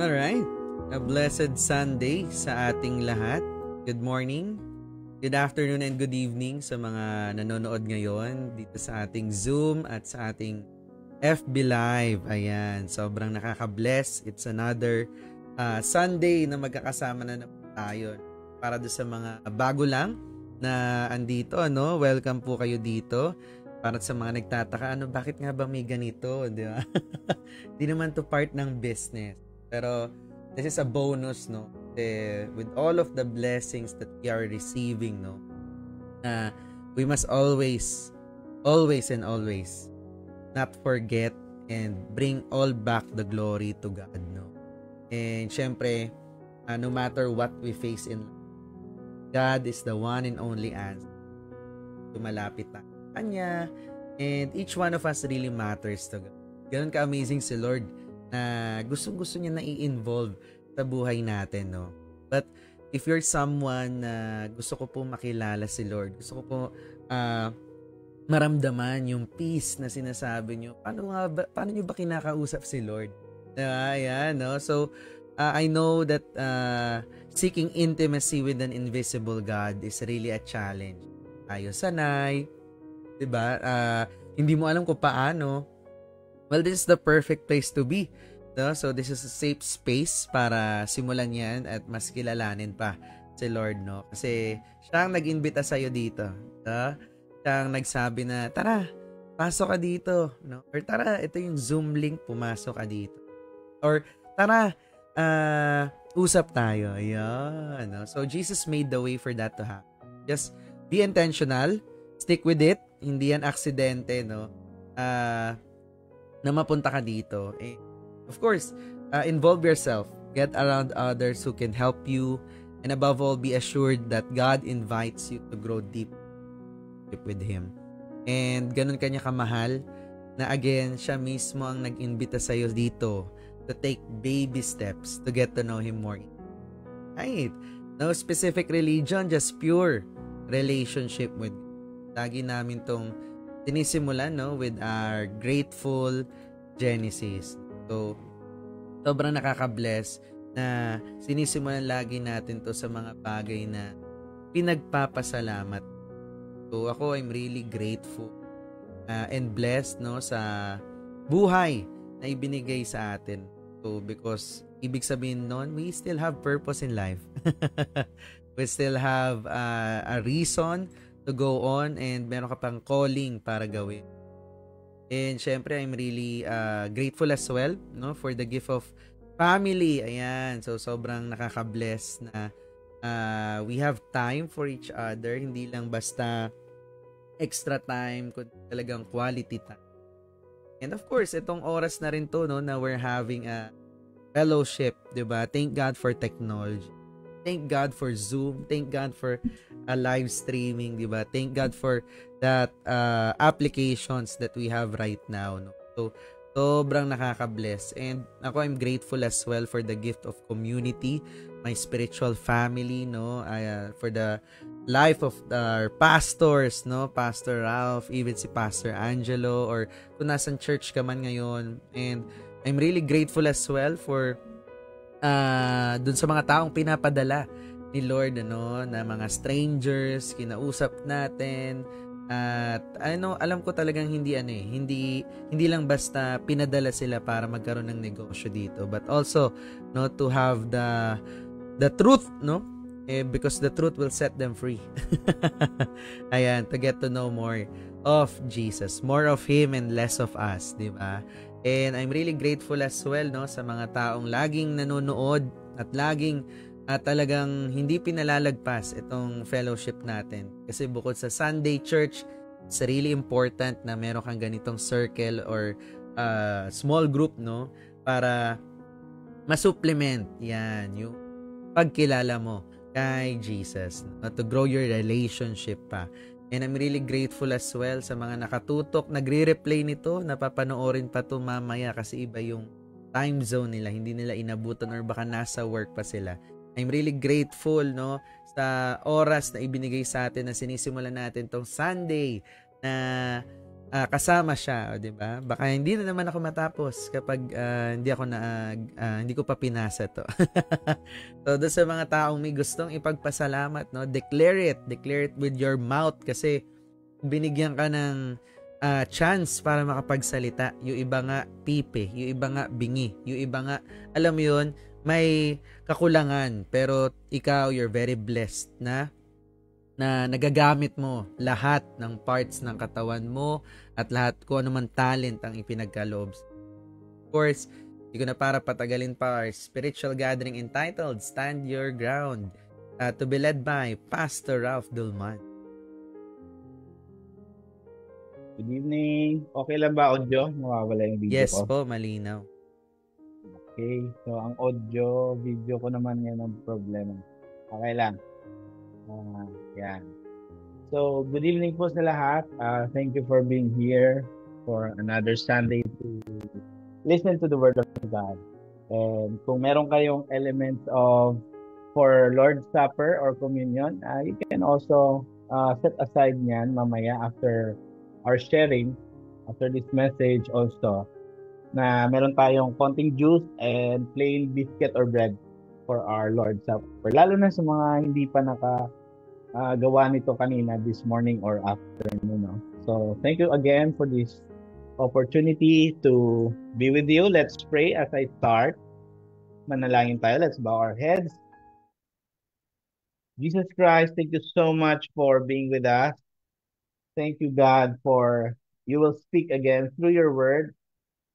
Alright, a blessed Sunday sa ating lahat. Good morning, good afternoon, and good evening sa mga nanonood ngayon dito sa ating Zoom at sa ating FB Live. Ayan, sobrang nakaka-bless. It's another Sunday na magkakasama na naman tayo. Para doon sa mga bago lang na andito, ano, welcome po kayo dito. Para sa mga nagtataka, bakit nga ba may ganito, di ba? Di naman to part ng business. Pero this is a bonus, no? With all of the blessings that we are receiving, no? We must always not forget and bring all back the glory to God, no? And syempre, no matter what we face in life, God is the one and only answer. Tumalapit na Kanya, and each one of us really matters to God. Ganun ka-amazing si Lord na gustong-gusto niya na i-involve sa buhay natin, no? But if you're someone na gusto ko po makilala si Lord, gusto ko po maramdaman yung peace na sinasabi niyo, paano niyo ba kinakausap si Lord? Ayan, no? So, I know that seeking intimacy with an invisible God is really a challenge. Tayo sanay, 'di ba? Hindi mo alam kung paano. Well, this is the perfect place to be. No? So, this is a safe space para simulan yan at mas kilalanin pa si Lord, no? Kasi siya ang nag-imbita sa'yo dito. No? Siya ang nagsabi na, tara, pasok ka dito. No? Or tara, ito yung Zoom link, pumasok ka dito. Or tara, usap tayo. Ayan. No? So, Jesus made the way for that to happen. Just be intentional. Stick with it. Hindi yan aksidente, no? Na mapunta ka dito. Of course, involve yourself. Get around others who can help you. And above all, be assured that God invites you to grow deep with Him. And ganun kanya kamahal na again, siya mismo ang nag-imbita sa'yo dito to take baby steps to get to know Him more. Right? No specific religion, just pure relationship with God. Lagi namin tong tinisimulan, no, with our grateful Genesis. So, sobrang nakaka-bless na sinisimulan lagi natin to sa mga bagay na pinagpapasalamat. So, ako, I'm really grateful and blessed, no, sa buhay na ibinigay sa atin. So, because ibig sabihin nun, we still have purpose in life. We still have a reason to go on and meron ka pang calling para gawin. And syempre, I'm really grateful as well, no, for the gift of family. Ayan, so sobrang nakaka-bless na we have time for each other. Hindi lang basta extra time, kundi talagang quality time. And of course, itong oras na rin to, no, na we're having a fellowship, diba? Thank God for technology. Thank God for Zoom. Thank God for live streaming, diba? Thank God for that applications that we have right now, no? So, sobrang nakaka-bless. And ako, I'm grateful as well for the gift of community, my spiritual family, no? For the life of our pastors, no? Pastor Ralph, even si Pastor Angelo, or kung nasan church ka man ngayon. And I'm really grateful as well for dun sa mga taong pinapadala ni Lord, ano, na mga strangers, kinausap natin. At alam ko talagang hindi lang basta pinadala sila para magkaroon ng negosyo dito, but also, no, to have the truth, no? Because the truth will set them free. Ayan, to get to know more of Jesus, more of Him and less of us, di ba? And I'm really grateful as well, no, sa mga taong laging nanonood at laging talagang hindi pinalalagpas itong fellowship natin. Kasi bukod sa Sunday church, it's really important na meron kang ganitong circle or small group, no, para masupplement yan yung pagkilala mo kay Jesus, no? To grow your relationship pa. And I'm really grateful as well sa mga nakatutok, nagre-replay nito, napapanoorin pa to mamaya kasi iba yung time zone nila, hindi nila inabutan or baka nasa work pa sila. I'm really grateful, no, sa oras na ibinigay sa atin na sinisimulan natin tong Sunday na kasama siya, 'di ba? Baka hindi na naman ako matapos kapag hindi ko pa pinasa 'to. So, doon sa mga taong may gustong ipagpasalamat, no, declare it with your mouth kasi binigyan ka ng chance para makapagsalita. Yung iba nga pipe, yung iba nga bingi, yung iba nga, alam mo yun, may kakulangan pero ikaw, you're very blessed na nagagamit mo lahat ng parts ng katawan mo at lahat kung ano man talent ang ipinagkaloob. Of course, hindi ko na para patagalin pa our spiritual gathering entitled Stand Your Ground, to be led by Pastor Ralph Dulman. Good evening. Okay lang ba audio? Mawawala yung video Yes ko. po, malinaw. Okay. So, ang audio, video ko naman yan ang problema. Okay lang. Yan. So, good evening po sa lahat. Thank you for being here for another Sunday to listen to the Word of God. And kung meron kayong elements of for Lord's Supper or Communion, you can also set aside niyan mamaya after our sharing, after this message also, na meron tayong konting juice and plain biscuit or bread for our Lord's Supper. Lalo na sa mga hindi pa gawa nito kanina this morning or afternoon. No? So, thank you again for this opportunity to be with you. Let's pray as I start. Manalangin tayo. Let's bow our heads. Jesus Christ, thank you so much for being with us. Thank you, God, for you will speak again through your word.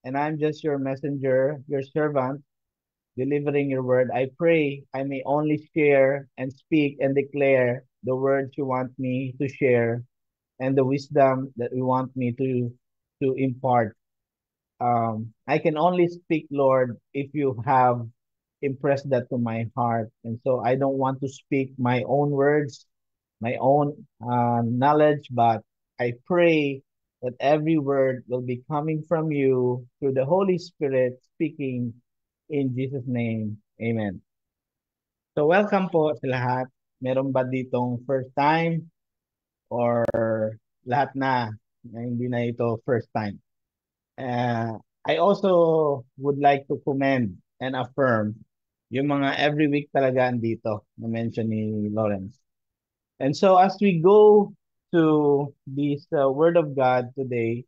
And I'm just your messenger, your servant, delivering your word. I pray I may only share and speak and declare the words you want me to share and the wisdom that you want me to impart. I can only speak, Lord, if you have impressed that to my heart. And so I don't want to speak my own words, my own knowledge, but I pray that every word will be coming from you through the Holy Spirit speaking in Jesus' name. Amen. So welcome po sa lahat. Meron ba ditong first time or lahat na hindi na ito first time? I also would like to commend and affirm yung mga every week talaga andito na mention ni Lawrence. And so as we go to this Word of God today,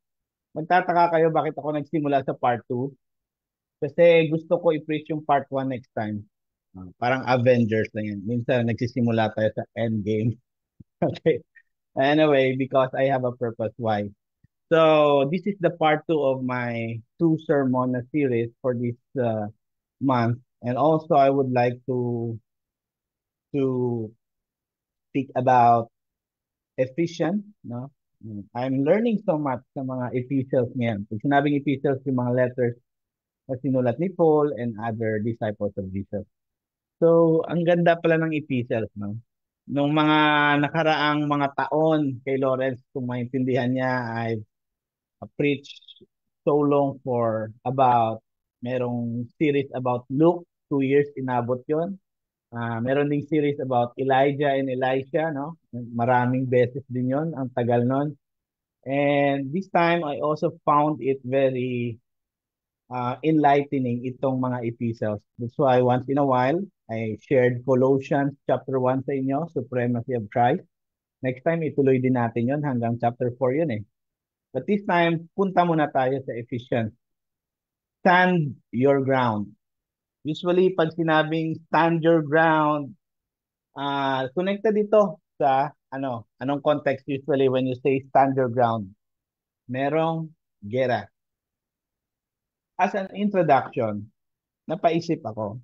magtataka kayo bakit ako nagsimula sa part 2. Kasi gusto ko i-preach yung part 1 next time. Parang Avengers lang yan. Minsan nagsisimula tayo sa Endgame. Okay. Anyway, because I have a purpose why. So this is the part 2 of my 2 sermon series for this month. And also I would like to speak about Ephesians, no? I'm learning so much sa mga epistles ngayon. Pag sinabing epistles, yung mga letters na sinulat ni Paul and other disciples of Jesus. So, ang ganda pala ng epistles, no? Nung mga nakaraang mga taon kay Lawrence, kung maintindihan niya, I've preached so long for merong series about Luke, 2 years inabot yon. Meron ding series about Elijah and Elisha, no? Maraming beses din yon, ang tagal nun. And this time, I also found it very enlightening itong mga epistles. That's why once in a while, I shared Colossians chapter 1 sa inyo, Supremacy of Christ. Next time, ituloy din natin yon hanggang chapter 4 yun eh. But this time, punta muna tayo sa Ephesians. Stand your ground. Usually, pag sinabing stand your ground, connected dito sa anong context usually when you say stand your ground? Merong gera. As an introduction, napaisip ako.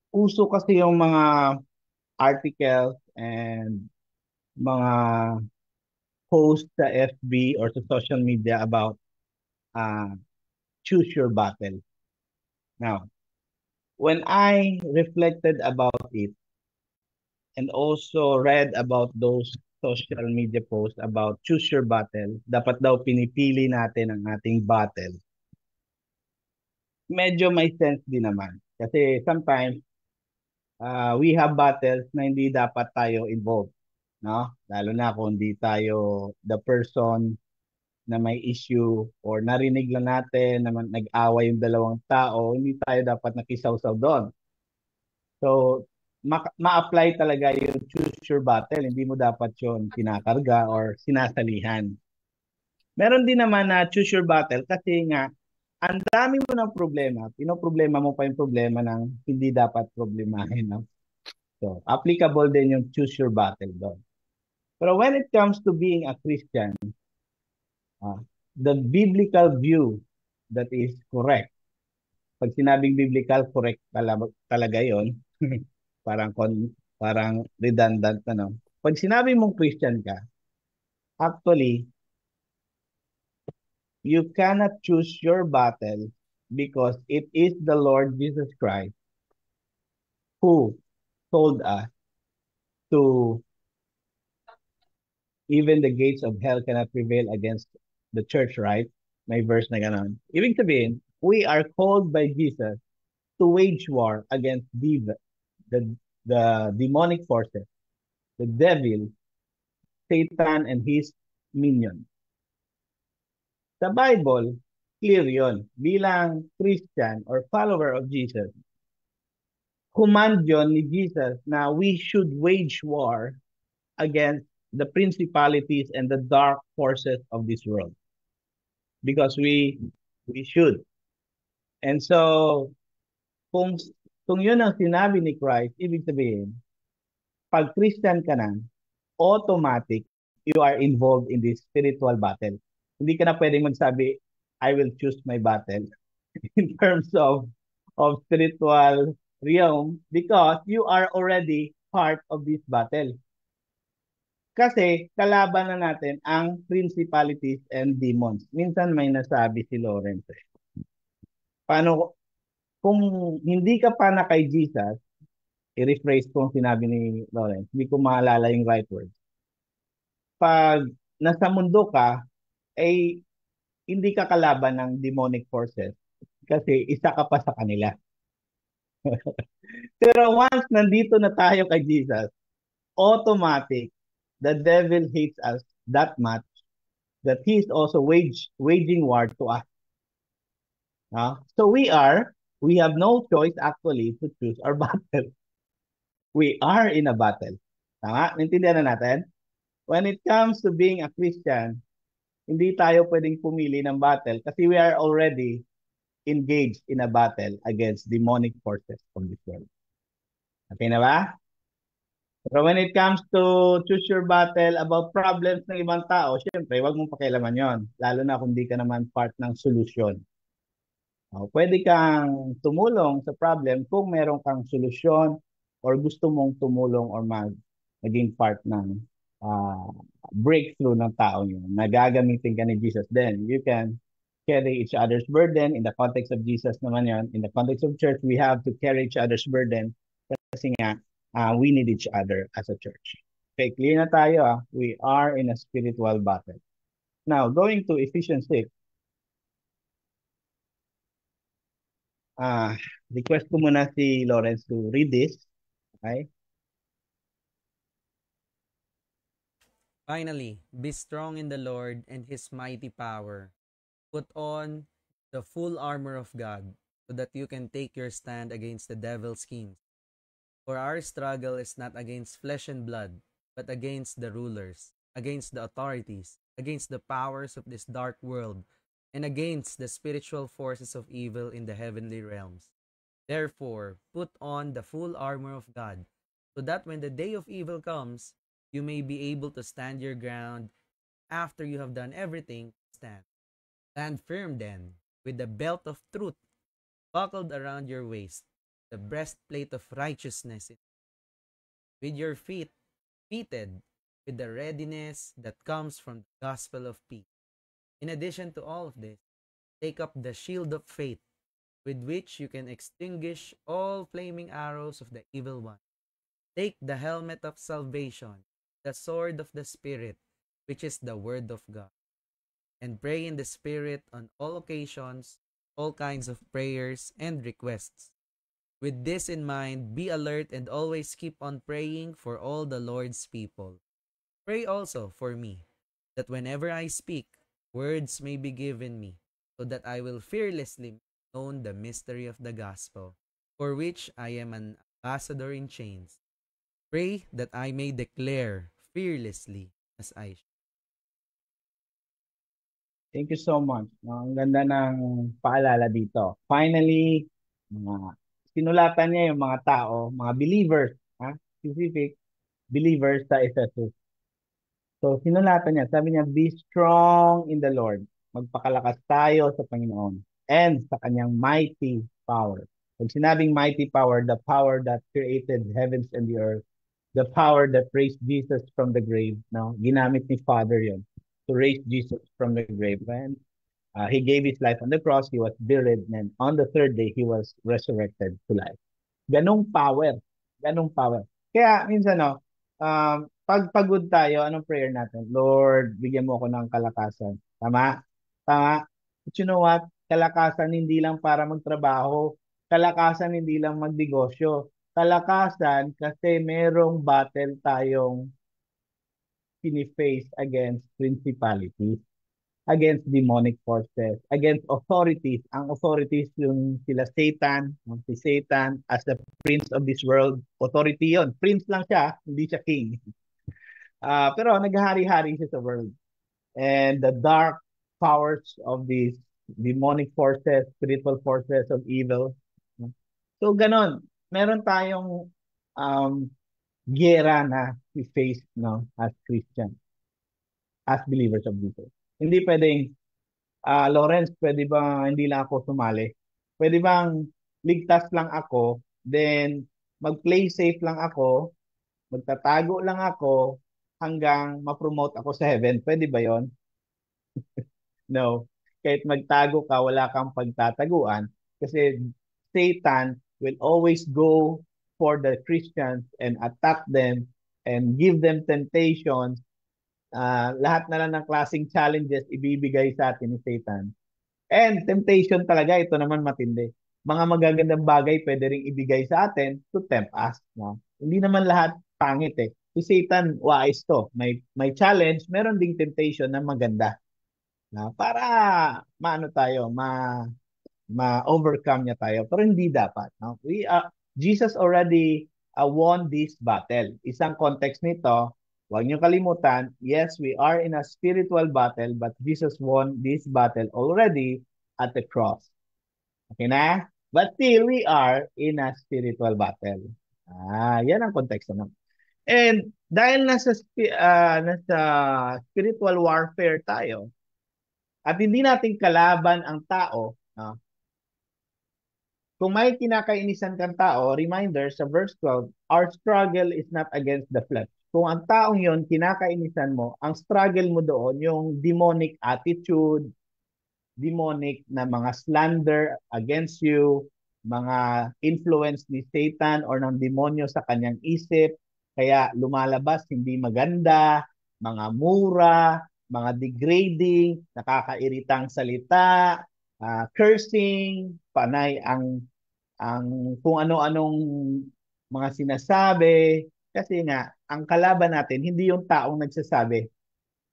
Uso kasi yung mga articles and mga posts sa FB or sa social media about choose your battle. Now, when I reflected about it, and also read about those social media posts about choose your battle. Dapat daw pinipili natin ang ating battle. Medyo may sense din naman. Kasi sometimes, we have battles na hindi dapat tayo involved. No? Lalo na kung hindi tayo the person na may issue or narinig lang natin na nag-away yung dalawang tao, hindi tayo dapat nakisawsaw doon. So, ma-apply talaga yung choose your battle. Hindi mo dapat yun kinakarga or sinasalihan. Meron din naman na choose your battle kasi nga, ang dami mo ng problema. Pinoproblema mo pa yung problema ng hindi dapat problemahin. No? So, applicable din yung choose your battle doon. Pero when it comes to being a Christian, the biblical view that is correct. Pag sinabing biblical, correct talaga yon. parang parang redundant ano. Pag sinabi mong Christian ka, actually you cannot choose your battle because it is the Lord Jesus Christ who told us to even the gates of hell cannot prevail against the church, right? May verse na ganon. Ibig sabihin, we are called by Jesus to wage war against the, the demonic forces, the devil, Satan, and his minions. Sa Bible, clear yon. Bilang Christian or follower of Jesus, command yon ni Jesus na we should wage war against the principalities and the dark forces of this world. Because we should. And so, kung, kung yun ang sinabi ni Christ, ibig sabihin, pag Christian ka na, automatic, you are involved in this spiritual battle. Hindi ka na pwedeng magsabi, I will choose my battle in terms of spiritual realm because you are already part of this battle. Kasi kalaban na natin ang principalities and demons. Minsan may nasabi si Lawrence. Paano kung hindi ka pa na kay Jesus, i-rephrase ko ang sinabi ni Lawrence, hindi ko maalala yung right words. Pag nasa mundo ka, ay hindi ka kalaban ng demonic forces kasi isa ka pa sa kanila. Pero once nandito na tayo kay Jesus, automatic, the devil hates us that much that he is also waging war to us. So we have no choice actually to choose our battle. We are in a battle. Tama? Naintindihan na natin? When it comes to being a Christian, hindi tayo pwedeng pumili ng battle kasi we are already engaged in a battle against demonic forces of this world. Okay na ba? Pero when it comes to choose your battle about problems ng ibang tao, syempre, wag mong pakialaman yon. Lalo na kung di ka naman part ng solusyon. Pwede kang tumulong sa problem kung meron kang solusyon or gusto mong tumulong or maging part ng breakthrough ng tao yun. Nagagamitin ka ni Jesus. Then you can carry each other's burden. In the context of Jesus naman yan. In the context of church, we have to carry each other's burden kasi nga, we need each other as a church. Okay, clear na tayo. We are in a spiritual battle. Now, going to Ephesians 6, request ko muna si Lawrence to read this. Okay? Finally, be strong in the Lord and His mighty power. Put on the full armor of God so that you can take your stand against the devil's schemes. For our struggle is not against flesh and blood, but against the rulers, against the authorities, against the powers of this dark world, and against the spiritual forces of evil in the heavenly realms. Therefore, put on the full armor of God, so that when the day of evil comes, you may be able to stand your ground. After you have done everything, stand. Stand firm then, with the belt of truth buckled around your waist, the breastplate of righteousness, with your feet fitted with the readiness that comes from the gospel of peace. In addition to all of this, take up the shield of faith, with which you can extinguish all flaming arrows of the evil one. Take the helmet of salvation, the sword of the Spirit, which is the Word of God, and pray in the Spirit on all occasions, all kinds of prayers and requests. With this in mind, be alert and always keep on praying for all the Lord's people. Pray also for me, that whenever I speak, words may be given me, so that I will fearlessly make known the mystery of the gospel, for which I am an ambassador in chains. Pray that I may declare fearlessly as I should. Thank you so much. Ang ganda ng paalala dito. Finally, mga sinulatan niya yung mga tao, mga believers, specific believers sa Ephesus. So, sinulatan niya, sabi niya, be strong in the Lord. Magpakalakas tayo sa Panginoon and sa kanyang mighty power. Pag sinabing mighty power, the power that created heavens and the earth, the power that raised Jesus from the grave, no? Ginamit ni Father yon to raise Jesus from the grave. And he gave his life on the cross, he was buried, and on the third day, he was resurrected to life. Ganong power. Ganong power. Kaya minsan, no, pag pagod tayo, anong prayer natin? Lord, bigyan mo ako ng kalakasan. Tama? Tama? But you know what? Kalakasan hindi lang para magtrabaho. Kalakasan hindi lang magnegosyo. Kalakasan kasi merong battle tayong fini-face against principalities, against demonic forces, against authorities. Ang authorities yung sila Satan, si Satan as the prince of this world. Authority yon. Prince lang siya, hindi siya king. Pero naghahari-hari siya sa world. And the dark powers of these demonic forces, spiritual forces of evil. So ganon. Meron tayong um, gera na we face, no, as Christians, as believers of Jesus. Hindi pwedeng Lawrence, pwede ba hindi lang ako sumali? Pwede bang ligtas lang ako, then mag-play safe lang ako, magtatago lang ako hanggang ma-promote ako sa heaven? Pwede ba yon? No. Kahit magtago ka, wala kang pagtataguan kasi Satan will always go for the Christians and attack them and give them temptations. Lahat na lang ng klaseng challenges ibibigay sa atin ni Satan. And temptation talaga, ito naman matindi. Mga magagandang bagay pwede ring ibigay sa atin to tempt us. No? Hindi naman lahat pangit eh. Si Satan, wise to. May challenge, meron ding temptation na maganda. Na para maano tayo, ma-overcome niya tayo. Pero hindi dapat. No? Jesus already won this battle. Isang context nito, huwag niyo kalimutan, yes, we are in a spiritual battle, but Jesus won this battle already at the cross. Okay na? But still, we are in a spiritual battle. Yan ang konteksto naman. And dahil nasa spiritual warfare tayo, at hindi natin kalaban ang tao, no? Kung may kinakainisan kang tao, reminder sa verse 12, our struggle is not against the flesh. Kung ang taong yon kinakainisan mo, ang struggle mo doon, yung demonic attitude, demonic na mga slander against you, mga influence ni Satan or ng demonyo sa kanyang isip, kaya lumalabas hindi maganda, mga mura, mga degrading, nakakairitang salita, cursing, panay ang kung ano-anong mga sinasabi. Kasi nga, ang kalaban natin, hindi yung taong nagsasabi.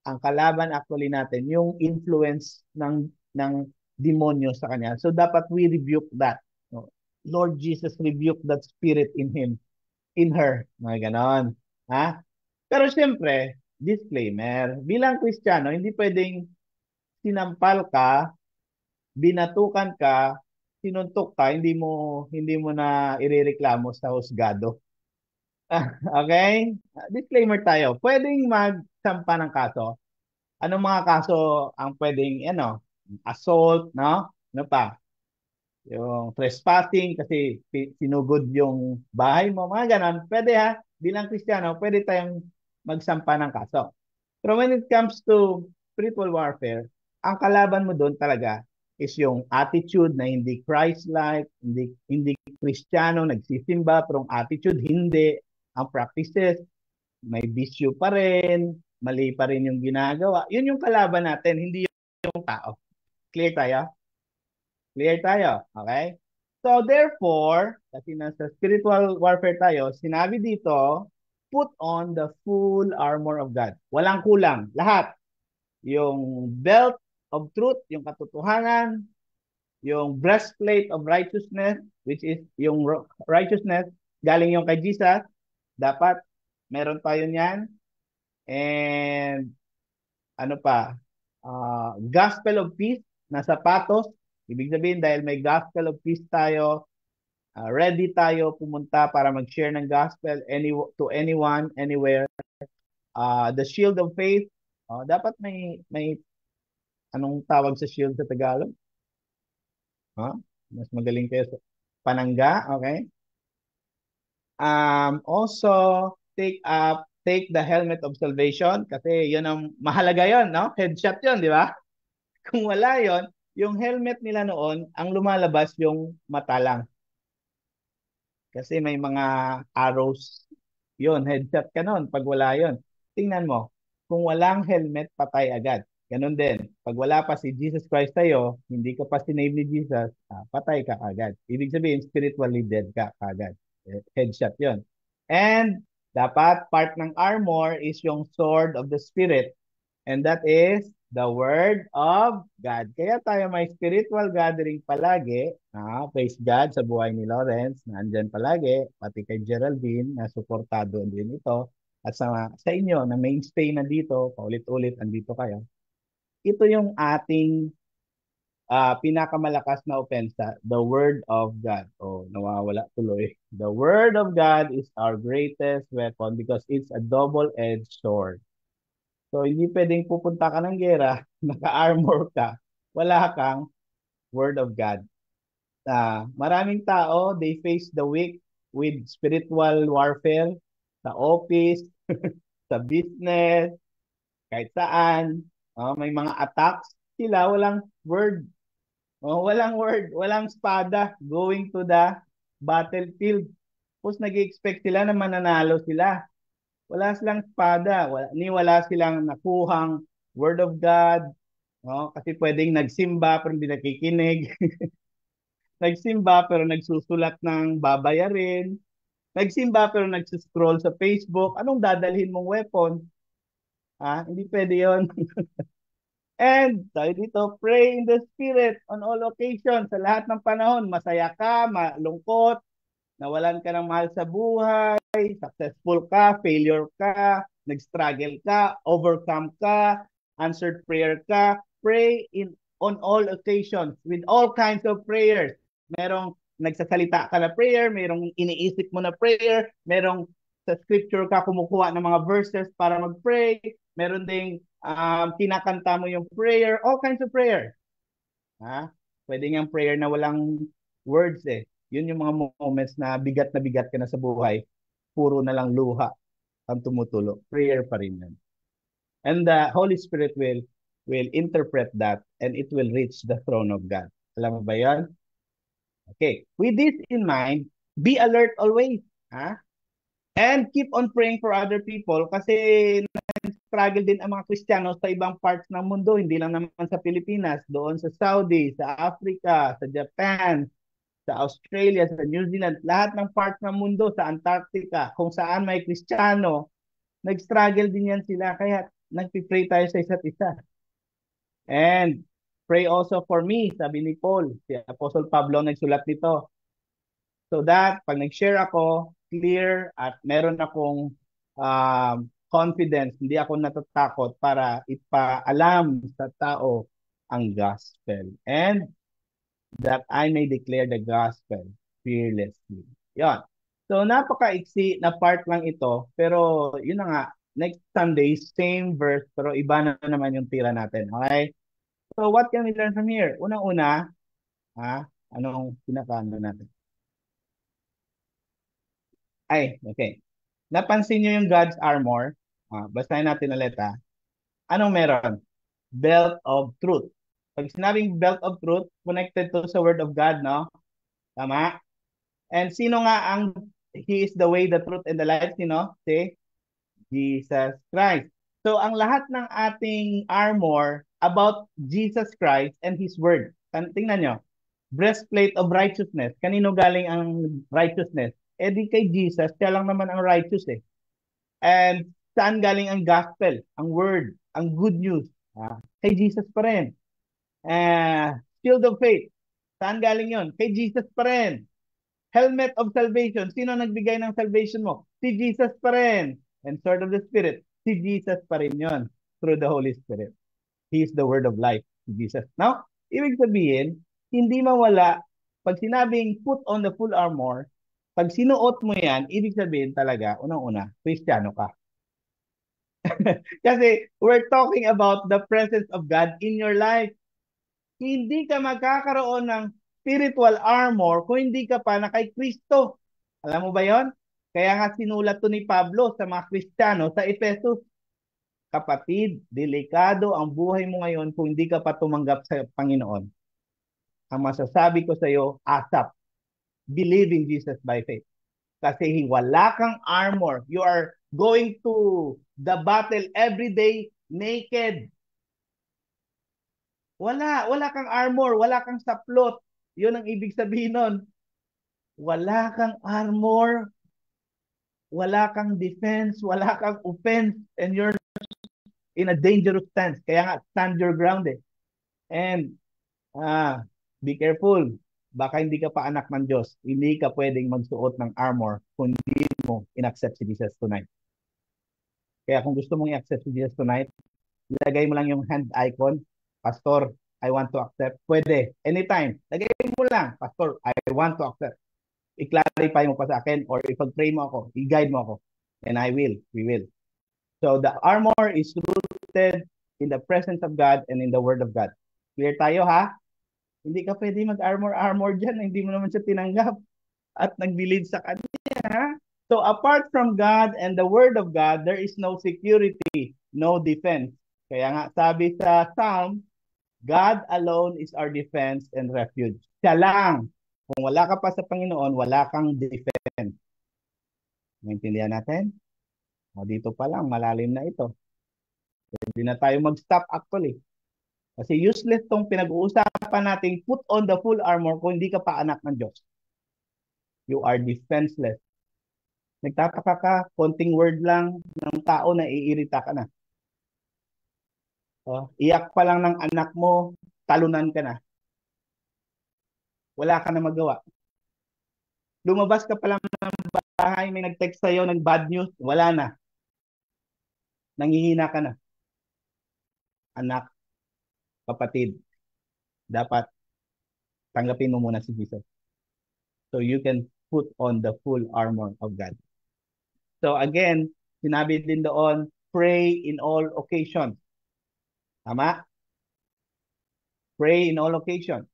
Ang kalaban actually natin, yung influence ng demonyo sa kanya. So dapat we rebuke that. No? Lord Jesus, rebuke that spirit in him, in her. Mga ganon. Ha? Pero siyempre, disclaimer, bilang Kristiyano, hindi pwedeng sinampal ka, binatukan ka, sinuntok ka, hindi mo na irereklamo sa husgado. Okay? Disclaimer tayo. Pwedeng magsampa ng kaso. Anong mga kaso ang pwedeng, assault, no? Ano pa? Yung trespassing kasi sinugod yung bahay mo, mga ganon. Pwede ha, bilang Kristiyano, pwede tayong magsampa ng kaso. Pero when it comes to spiritual warfare, ang kalaban mo doon talaga is yung attitude na hindi Christ-like, hindi Kristiyano, nagsisimba, pero ang attitude hindi. ang practices, may bisyo pa rin, mali pa rin yung ginagawa. Yun yung kalaban natin, hindi yung tao. Clear tayo? Clear tayo, okay? So therefore, kasi nasa spiritual warfare tayo, sinabi dito, put on the full armor of God. Walang kulang, lahat. Yung belt of truth, yung katotohanan, yung breastplate of righteousness, which is yung righteousness, galing yung kay Jesus, dapat meron tayo niyan. And ano pa, gospel of peace na sapatos. Ibig sabihin dahil may gospel of peace tayo, ready tayo pumunta para mag-share ng gospel to anyone, anywhere. The shield of faith, dapat may anong tawag sa shield sa Tagalog? Mas magaling kayo sa panangga, okay? Also, take the helmet of salvation kasi yun ang mahalaga yon, no? Headshot yon, di ba? Kung wala yon, yung helmet nila noon, ang lumalabas yung mata lang. Kasi may mga arrows. Yun, headshot ka noon pag wala yon. Tingnan mo, kung walang helmet, patay agad. Ganun din. Pag wala pa si Jesus Christ sa'yo, hindi ka pa sinave ni Jesus, patay ka agad. Ibig sabihin, spiritually dead ka agad. Headshot yon. And dapat part ng armor is yung sword of the Spirit. And that is the Word of God. Kaya tayo may spiritual gathering palagi. Praise God sa buhay ni Lawrence, na andyan palagi, pati kay Geraldine, na suportado din ito. At sa inyo, na mainstay na dito, paulit-ulit, andito kayo. Ito yung ating pinakamalakas na opensa, the Word of God. Nawawala tuloy. The Word of God is our greatest weapon because it's a double-edged sword. So, hindi pwedeng pupunta ka ng gera, naka-armor ka, wala kang Word of God. Maraming tao, they face the week with spiritual warfare sa office, sa business, kahit saan. May mga attacks. Sila, walang word. Walang word, walang espada going to the battlefield. Tapos nag-expect sila na mananalo sila. Wala silang espada, wala silang nakuhang word of God, no? Kasi pwedeng nagsimba pero hindi nakikinig. Nagsimba pero nagsusulat ng babayarin. Nagsimba pero nagsuscroll sa Facebook. Anong dadalhin mong weapon? Hindi pwede yon. And tayo dito, pray in the Spirit on all occasions. Sa lahat ng panahon, masaya ka, malungkot, nawalan ka ng mahal sa buhay, successful ka, failure ka, nag-struggle ka, overcome ka, answered prayer ka, pray on all occasions with all kinds of prayers. Merong nagsasalita ka na prayer, merong iniisip mo na prayer, merong sa scripture ka kumukuha ng mga verses para mag-pray, meron ding kinakanta mo yung prayer, all kinds of prayer. Pwede nga prayer na walang words eh. Yun yung mga moments na bigat ka na sa buhay, puro na lang luha ang tumutulo. Prayer pa rin yan. And the Holy Spirit will interpret that and it will reach the throne of God. Alam mo ba yan? Okay. With this in mind, be alert always. And keep on praying for other people kasi struggle din ang mga Kristiyano sa ibang parts ng mundo, hindi lang naman sa Pilipinas, doon sa Saudi, sa Africa, sa Japan, sa Australia, sa New Zealand, lahat ng parts ng mundo, sa Antarctica, kung saan may Kristiyano, nag-struggle din yan sila. Kaya nagpipray tayo sa isa't isa. And pray also for me, sabi ni Paul. Si Apostle Pablo nagsulat nito. So that, pag nag-share ako, clear at meron akong confidence, hindi ako natatakot para ipaalam sa tao ang gospel. And that I may declare the gospel fearlessly. Yan. So, napaka-iksi na part lang ito. Pero, yun na nga, next Sunday, same verse, pero iba na naman yung tira natin. Okay? So, what can we learn from here? Unang-una, anong pinakaano natin? Okay. Napansin nyo yung God's armor. Basahin natin ulit Anong meron? Belt of truth. Pag sinabing belt of truth, connected to sa word of God, no? Tama? And sino nga ang He is the way, the truth, and the life, say, Jesus Christ. So, ang lahat ng ating armor about Jesus Christ and His Word. Tingnan nyo, breastplate of righteousness. Kanino galing ang righteousness? Eh di kay Jesus, siya lang naman ang righteous eh. And saan galing ang gospel, ang word, ang good news? Kay Jesus pa rin. Shield of faith, saan galing yon? Kay Jesus pa rin. Helmet of salvation, sino nagbigay ng salvation mo? Si Jesus pa rin. And sword of the Spirit, si Jesus pa rin yon through the Holy Spirit. He is the word of life, si Jesus. Now, ibig sabihin, hindi mawala, pag sinabing put on the full armor, pag sinuot mo yan, ibig sabihin talaga, unang-una, Kristiyano ka. Kasi we're talking about the presence of God in your life. Hindi ka magkakaroon ng spiritual armor kung hindi ka pa na kay Kristo. Alam mo ba yon? Kaya nga sinulat to ni Pablo sa mga Kristiyano sa Ephesus. Kapatid, delikado ang buhay mo ngayon kung hindi ka pa tumanggap sa Panginoon. Ang masasabi ko sa iyo, ASAP, believe in Jesus by faith. Kasi wala kang armor. You are going to the battle every day naked. Wala kang armor, wala kang saplot. Yun ang ibig sabihin nun. Wala kang armor, wala kang defense, wala kang offense, and you're in a dangerous stance. Kaya nga, stand your ground eh. And, be careful. Baka hindi ka pa anak ng Diyos. Hindi ka pwedeng magsuot ng armor kung hindi mo in-accept si Jesus tonight. Kaya kung gusto mong i-accept si Jesus tonight, ilagay mo lang yung hand icon, Pastor, I want to accept. Pwede. Anytime. Lagay mo lang, Pastor, I want to accept. I-clarify mo pa sa akin or ipag-pray mo ako, i-guide mo ako. And we will. So the armor is rooted in the presence of God and in the Word of God. Clear tayo ha? Hindi ka pwede mag-armor dyan, hindi mo naman siya tinanggap at nag-believe sa kanya. Ha? So apart from God and the Word of God, there is no security, no defense. Kaya nga sabi sa Psalm, God alone is our defense and refuge. Siya lang. Kung wala ka pa sa Panginoon, wala kang defense. Maintindihan natin? O dito pa lang, malalim na ito. Hindi na tayo mag-stop actually. Kasi useless tong pinag-uusapan natin, put on the full armor kung hindi ka pa anak ng Diyos. You are defenseless. Nagtataka ka, konting word lang ng tao na iirita ka na. Iyak pa lang ng anak mo, talunan ka na. Wala ka na magawa. Lumabas ka pa lang ng bahay, may nag-text sa'yo ng bad news, wala na. Nangihina ka na. Anak, kapatid, dapat tanggapin mo muna si Jesus. So you can put on the full armor of God. So again, sinabi din doon, pray in all occasions. Tama? Pray in all occasions.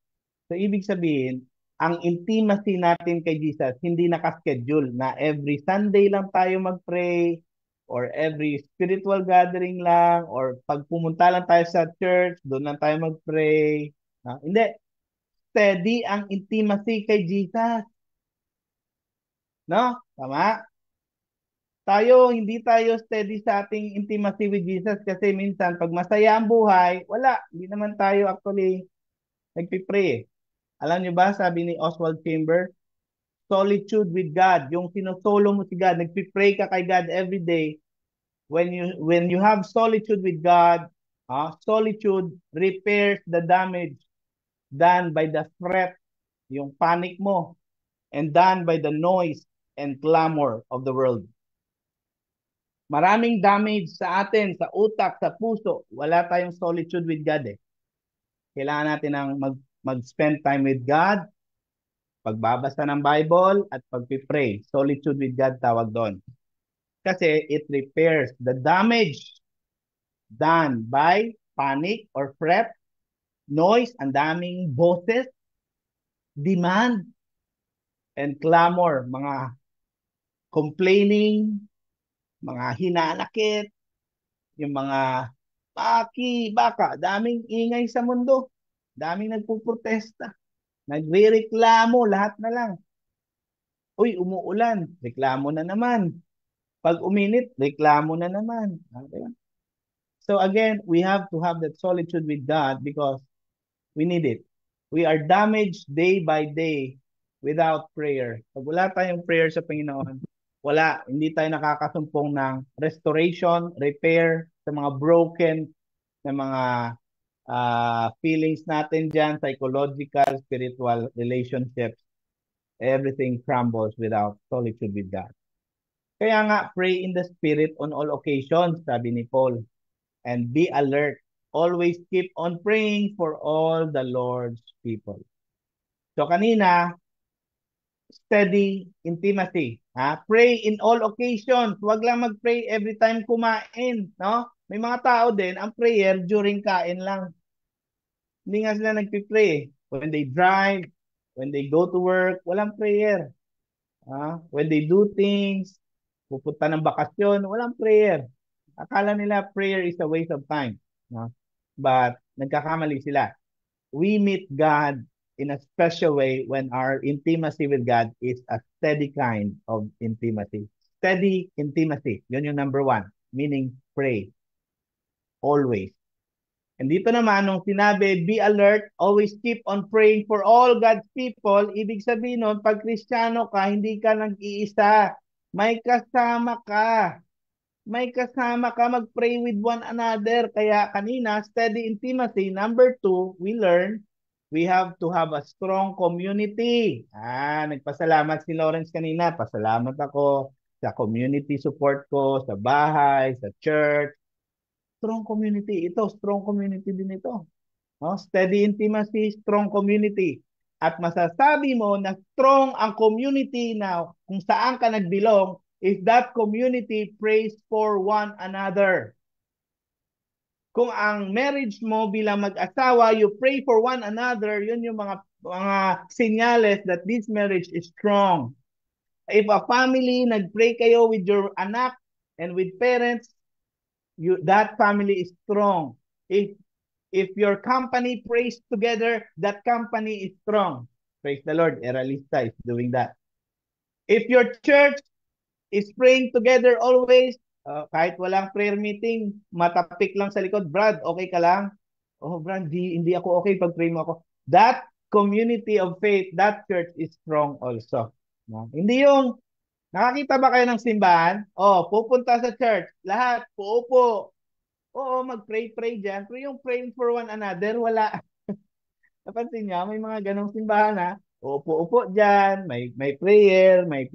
So ibig sabihin, ang intimacy natin kay Jesus, hindi nakaschedule na every Sunday lang tayo mag-pray or every spiritual gathering lang or pag pumunta lang tayo sa church, doon lang tayo mag-pray. Hindi. Steady ang intimacy kay Jesus. No? Tama? Hindi tayo steady sa ating intimacy with Jesus kasi minsan pag masaya ang buhay, wala. Hindi naman tayo actually nagpipray. Alam niyo ba, sabi ni Oswald Chamber, solitude with God, yung sinosolo mo si God, nagpipray ka kay God every day. When you have solitude with God, solitude repairs the damage done by the threat, yung panic mo, and done by the noise and clamor of the world. Maraming damage sa atin, sa utak, sa puso. Wala tayong solitude with God eh. Kailangan natin ng mag-spend time with God, pagbabasa ng Bible, at pagpipray. Solitude with God tawag doon. Kasi it repairs the damage done by panic or fret, noise, ang daming boses, demand, and clamor, mga complaining, mga hinanakit, yung mga baka, daming ingay sa mundo, daming nagpuprotesta, nagrereklamo, lahat na lang. Uy, umuulan, reklamo na naman. Pag uminit, reklamo na naman. Okay? So again, we have to have that solitude with God because we need it. We are damaged day by day without prayer. Pag wala tayong prayer sa Panginoon, wala, hindi tayo nakakasumpong ng restoration, repair sa mga broken na mga feelings natin dyan, psychological, spiritual relationships. Everything crumbles without solitude with God. Kaya nga, pray in the Spirit on all occasions, sabi ni Paul. And be alert. Always keep on praying for all the Lord's people. So kanina, steady intimacy. Pray in all occasions. Huwag lang mag-pray every time kumain. No? May mga tao din, ang prayer during kain lang. Hindi nga sila nagpipray. When they drive, when they go to work, walang prayer. When they do things, pupunta ng bakasyon, walang prayer. Akala nila prayer is a waste of time. No? But nagkakamali sila. We meet God in a special way when our intimacy with God is a steady kind of intimacy. Steady intimacy. Yun yung number one. Meaning pray. Always. And dito naman, nung sinabi, be alert, always keep on praying for all God's people, ibig sabihin nun, pag Kristiyano ka, hindi ka nag-iisa. May kasama ka. May kasama ka, mag-pray with one another. Kaya kanina, steady intimacy. Number two, we learn, we have to have a strong community. Nagpasalamat si Lawrence kanina. Pasalamat ako sa community support ko, sa bahay, sa church. Strong community. Ito, strong community din ito. No? Steady intimacy, strong community. At masasabi mo na strong ang community na kung saan ka nagbilong if that community prays for one another. Kung ang marriage mo bilang mag-asawa, you pray for one another, yun yung mga senyales that this marriage is strong. If a family, nag-pray kayo with your anak and with parents, that family is strong. If your company prays together, that company is strong. Praise the Lord. Eralista is doing that. If your church is praying together always, kahit walang prayer meeting, matapik lang sa likod, Brad, okay ka lang? Oh, Brad, hindi ako okay pag pray mo ako. That community of faith, that church is strong also. No? Hindi yung, nakakita ba kayo ng simbahan? Oh, pupunta sa church, lahat, puupo. Oo, mag-pray-pray dyan. Pero yung praying for one another, wala. Napansin niya, may mga ganong simbahan ha. Upo-upo dyan, may prayer, may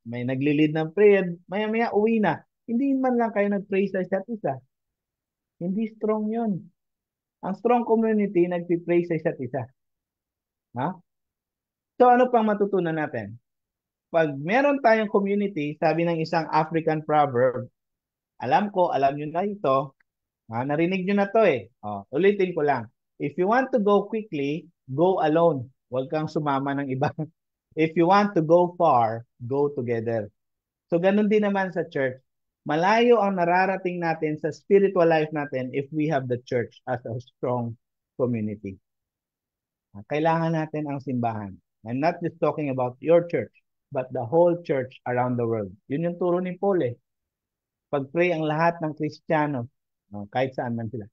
nagli-lead ng prayer, maya-maya uwi na. Hindi man lang kayo nag-pray sa isa't isa. Hindi strong yun. Ang strong community, nagpi-pray sa isa't isa. Ha? So ano pang matutunan natin? Pag meron tayong community, sabi ng isang African proverb, alam ko, alam nyo na ito, narinig nyo na to eh. Ulitin ko lang. If you want to go quickly, go alone. Huwag kang sumama ng iba. If you want to go far, go together. So ganun din naman sa church. Malayo ang nararating natin sa spiritual life natin if we have the church as a strong community. Kailangan natin ang simbahan. I'm not just talking about your church, but the whole church around the world. Yun yung turo ni Paul eh. Pag-pray ang lahat ng Kristiyano, kahit saan man sila.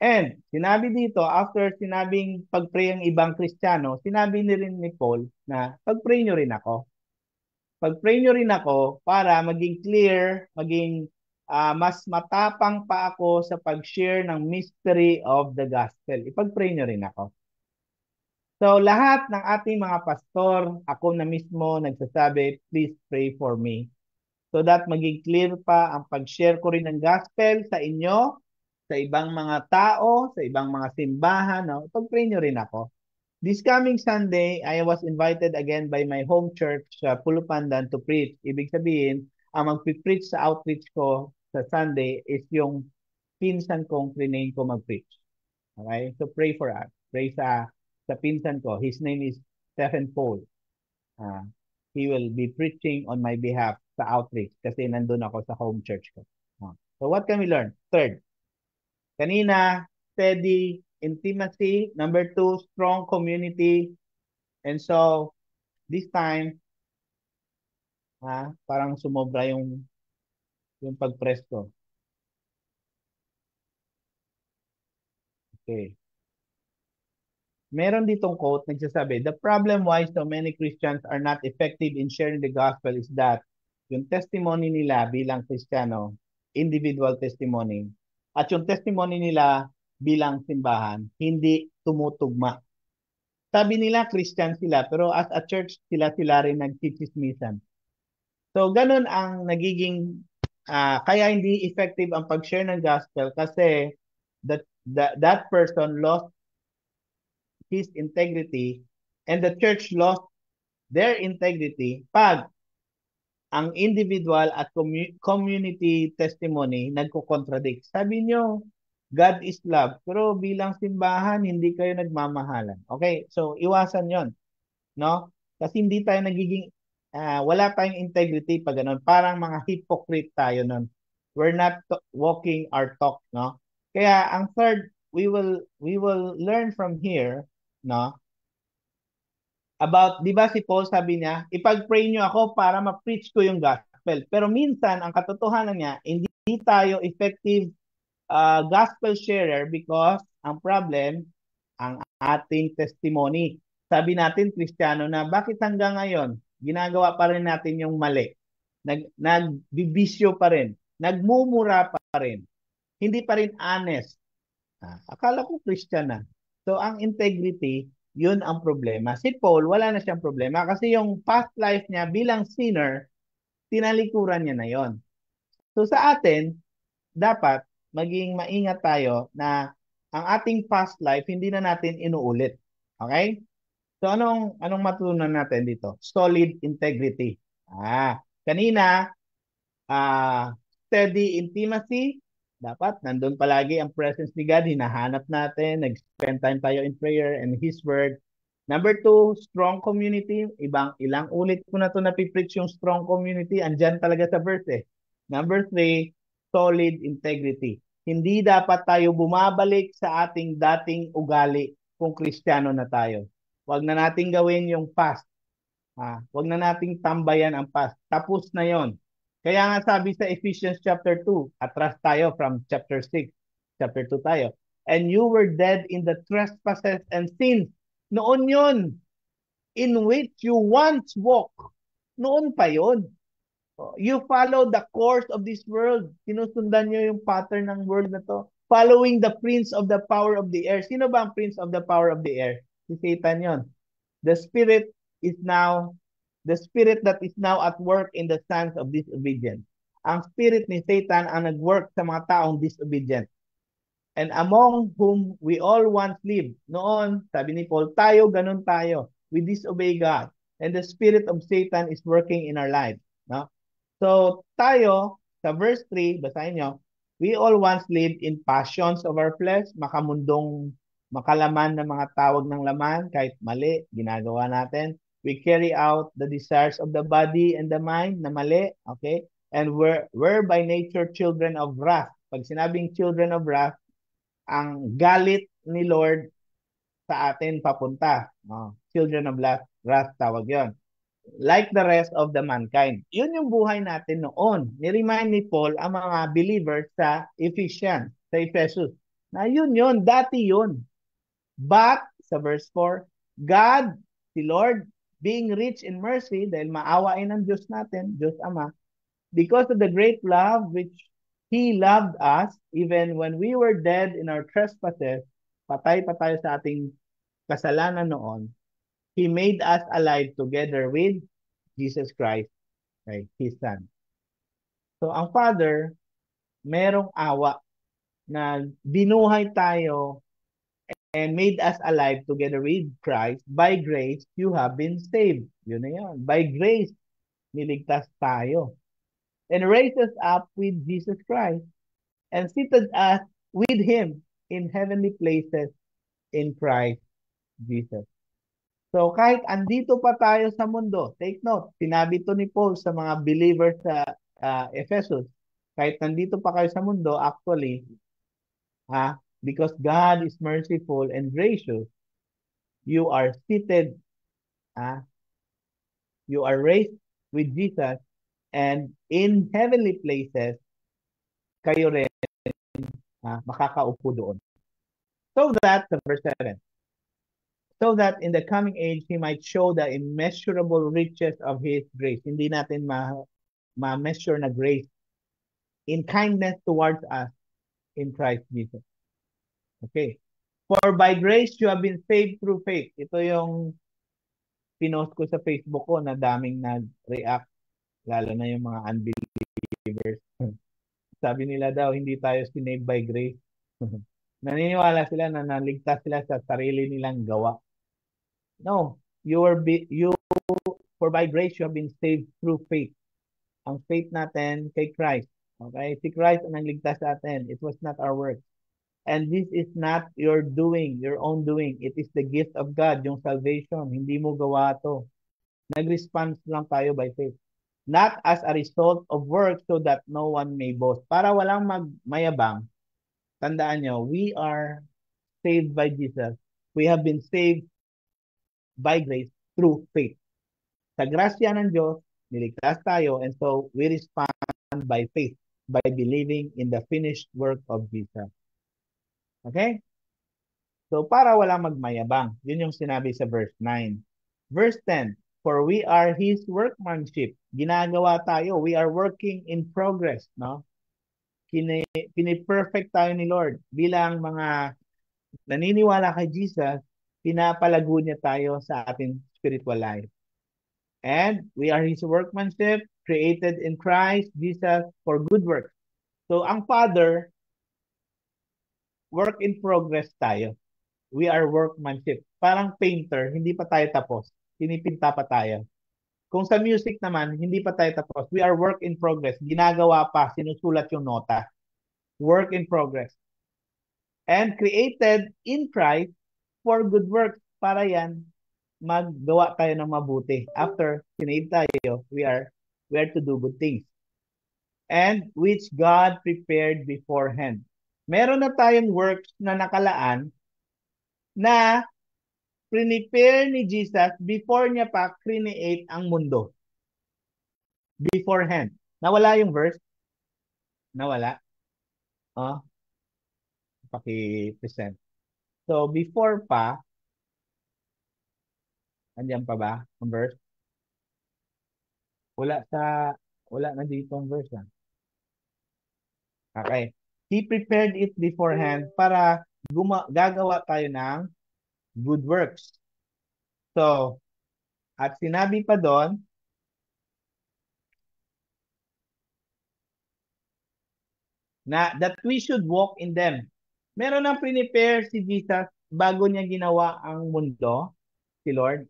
And sinabi dito, after sinabing pag-pray ang ibang Kristiyano, sinabi ni rin ni Paul na pag-pray nyo rin ako. Pag-pray nyo rin ako para maging clear, maging mas matapang pa ako sa pag-share ng mystery of the gospel. Ipag-pray nyo rin ako. So lahat ng ating mga pastor, ako na mismo nagsasabi, please pray for me. So that maging clear pa ang pag-share ko rin ng gospel sa inyo, sa ibang mga tao, sa ibang mga simbahan. No? Pag-pray nyo rin ako. This coming Sunday, I was invited again by my home church sa Pulupandan to preach. Ibig sabihin, ang mag-preach sa outreach ko sa Sunday is yung pinsan kong trinain ko mag-preach. Okay? So pray for us. Pray sa pinsan ko. His name is Stephen Paul. He will be preaching on my behalf sa outreach kasi nandun ako sa home church ko. So what can we learn? Third, kanina, steady intimacy. Number two, strong community. And so, this time, Parang sumobra yung pagpresko. Okay. Meron ditong quote nagsasabi, the problem why so many Christians are not effective in sharing the gospel is that yung testimony nila bilang Kristiyano, individual testimony, at yung testimony nila bilang simbahan, hindi tumutugma. Sabi nila Christian sila, pero as a church sila rin nagchichismisan. So ganun ang nagiging kaya hindi effective ang pag-share ng gospel kasi that person lost his integrity and the church lost their integrity pag ang individual at community testimony nagko-contradict. Sabi nyo, God is love. Pero bilang simbahan, hindi kayo nagmamahalan. Okay? So, iwasan yon, no? Kasi hindi tayo nagiging, wala tayong integrity pag ganun. Parang mga hypocrite tayo nun. We're not walking our talk, no? Kaya ang third, we will learn from here, no? About, di ba si Paul sabi niya, ipag-pray niyo ako para ma-preach ko yung gospel. Pero minsan, ang katotohanan niya, hindi tayo effective gospel sharer because ang problem, ang ating testimony. Sabi natin, Kristiyano na, bakit hanggang ngayon, ginagawa pa rin natin yung mali. Nagbibisyo pa rin. Nagmumura pa rin. Hindi pa rin honest. Akala ko Christian na. So, ang integrity, yun ang problema. Si Paul, wala na siyang problema kasi yung past life niya bilang sinner, tinalikuran niya na yon. So, sa atin, dapat maging maingat tayo na ang ating past life, hindi na natin inuulit. Okay? So, anong matutunan natin dito? Solid integrity. Kanina, steady intimacy. Dapat nandun palagi ang presence ni God, hinahanap natin, nag-spend time tayo in prayer and His Word. Number two, strong community. Ilang ulit ko na ito napipreach yung strong community. Andyan talaga sa verse eh. Number three, solid integrity. Hindi dapat tayo bumabalik sa ating dating ugali kung Kristiyano na tayo. Huwag na nating gawin yung past. Huwag na nating tambayan ang past. Tapos na yon. Kaya nga sabi sa Ephesians chapter 2, atras tayo from chapter 6, chapter 2 tayo. And you were dead in the trespasses and sins. Noon yon, in which you once walked. Noon pa yon. You follow the course of this world. Sinusundan nyo yung pattern ng world na to. Following the prince of the power of the air. Sino ba ang prince of the power of the air? Si Satan yon. The spirit is now the spirit that is now at work in the sons of disobedience. Ang spirit ni Satan ang nag-work sa mga taong disobedient. And among whom we all once lived. Noon, sabi ni Paul, ganun tayo. We disobey God. And the spirit of Satan is working in our lives. No? So, tayo, sa verse 3, basahin nyo, we all once lived in passions of our flesh, makalaman ng mga tawag ng laman, kahit mali, ginagawa natin. We carry out the desires of the body and the mind na mali, okay? And we're by nature children of wrath. Pag sinabing children of wrath, ang galit ni Lord sa atin papunta. Children of wrath tawag yon. Like the rest of the mankind. Yun yung buhay natin noon. Ni-remind ni Paul ang mga believers sa Ephesians, sa Ephesus. Na yun, dati yun. But, sa verse 4, God, si Lord, being rich in mercy, dahil maawain ng Diyos natin, Diyos Ama, because of the great love which He loved us, even when we were dead in our trespasses, patay pa tayo sa ating kasalanan noon, He made us alive together with Jesus Christ, right, His Son. So, ang Father, merong awa na binuhay tayo and made us alive together with Christ. By grace, you have been saved. Yun na yun. By grace, niligtas tayo. And raised us up with Jesus Christ and seated us with Him in heavenly places in Christ Jesus. So kahit andito pa tayo sa mundo, take note, sinabi to ni Paul sa mga believers sa Ephesus, kahit nandito pa kayo sa mundo, actually, because God is merciful and gracious, you are seated, you are raised with Jesus And in heavenly places, kayo rin makakaupo doon. So that, the verse 7, so that in the coming age, He might show the immeasurable riches of His grace. Hindi natin ma-measure na grace in kindness towards us in Christ Jesus. Okay. For by grace you have been saved through faith. Ito yung pinost ko sa Facebook ko na daming nag-react, lalo na yung mga unbelievers. Sabi nila daw, hindi tayo sinaved by grace. Naniniwala sila na naligtas sila sa sarili nilang gawa. No, for by grace you have been saved through faith. Ang faith natin kay Christ. Okay? Si Christ ang nagligtas sa atin. It was not our work. And this is not your doing, your own doing. It is the gift of God, yung salvation. Hindi mo gawa to. Nag-response lang tayo by faith. Not as a result of work so that no one may boast. Para walang mayabang, tandaan nyo, we are saved by Jesus. We have been saved by grace through faith. Sa grasya ng Diyos, niligtas tayo, and so we respond by faith, by believing in the finished work of Jesus. Okay? So, para walang magmayabang, yun yung sinabi sa verse 9. Verse 10, for we are His workmanship. Ginagawa tayo. We are working in progress, no? Piniperfect tayo ni Lord. Bilang mga naniniwala kay Jesus, pinapalago niya tayo sa ating spiritual life. And we are His workmanship, created in Christ Jesus for good works. So, ang Father, work in progress tayo. We are workmanship. Parang painter, hindi pa tayo tapos. Pinipinta pa tayo. Kung sa music naman, hindi pa tayo tapos. We are work in progress. Ginagawa pa, sinusulat yung nota. Work in progress. And created in Christ for good works. Para yan, maggawa tayo ng mabuti. After sinave tayo, we are to do good things. And which God prepared beforehand. Meron na tayong works na nakalaan na prepare ni Jesus before niya pa create ang mundo. Beforehand. Nawala yung verse? Nawala? Oh, paki-present. So, before pa, andiyan pa ba ang verse? Wala na dito ang verse. Okay. He prepared it beforehand para gagawa tayo ng good works. So, at sinabi pa doon, na that we should walk in them. Meron nang prepare si Jesus bago niya ginawa ang mundo, si Lord,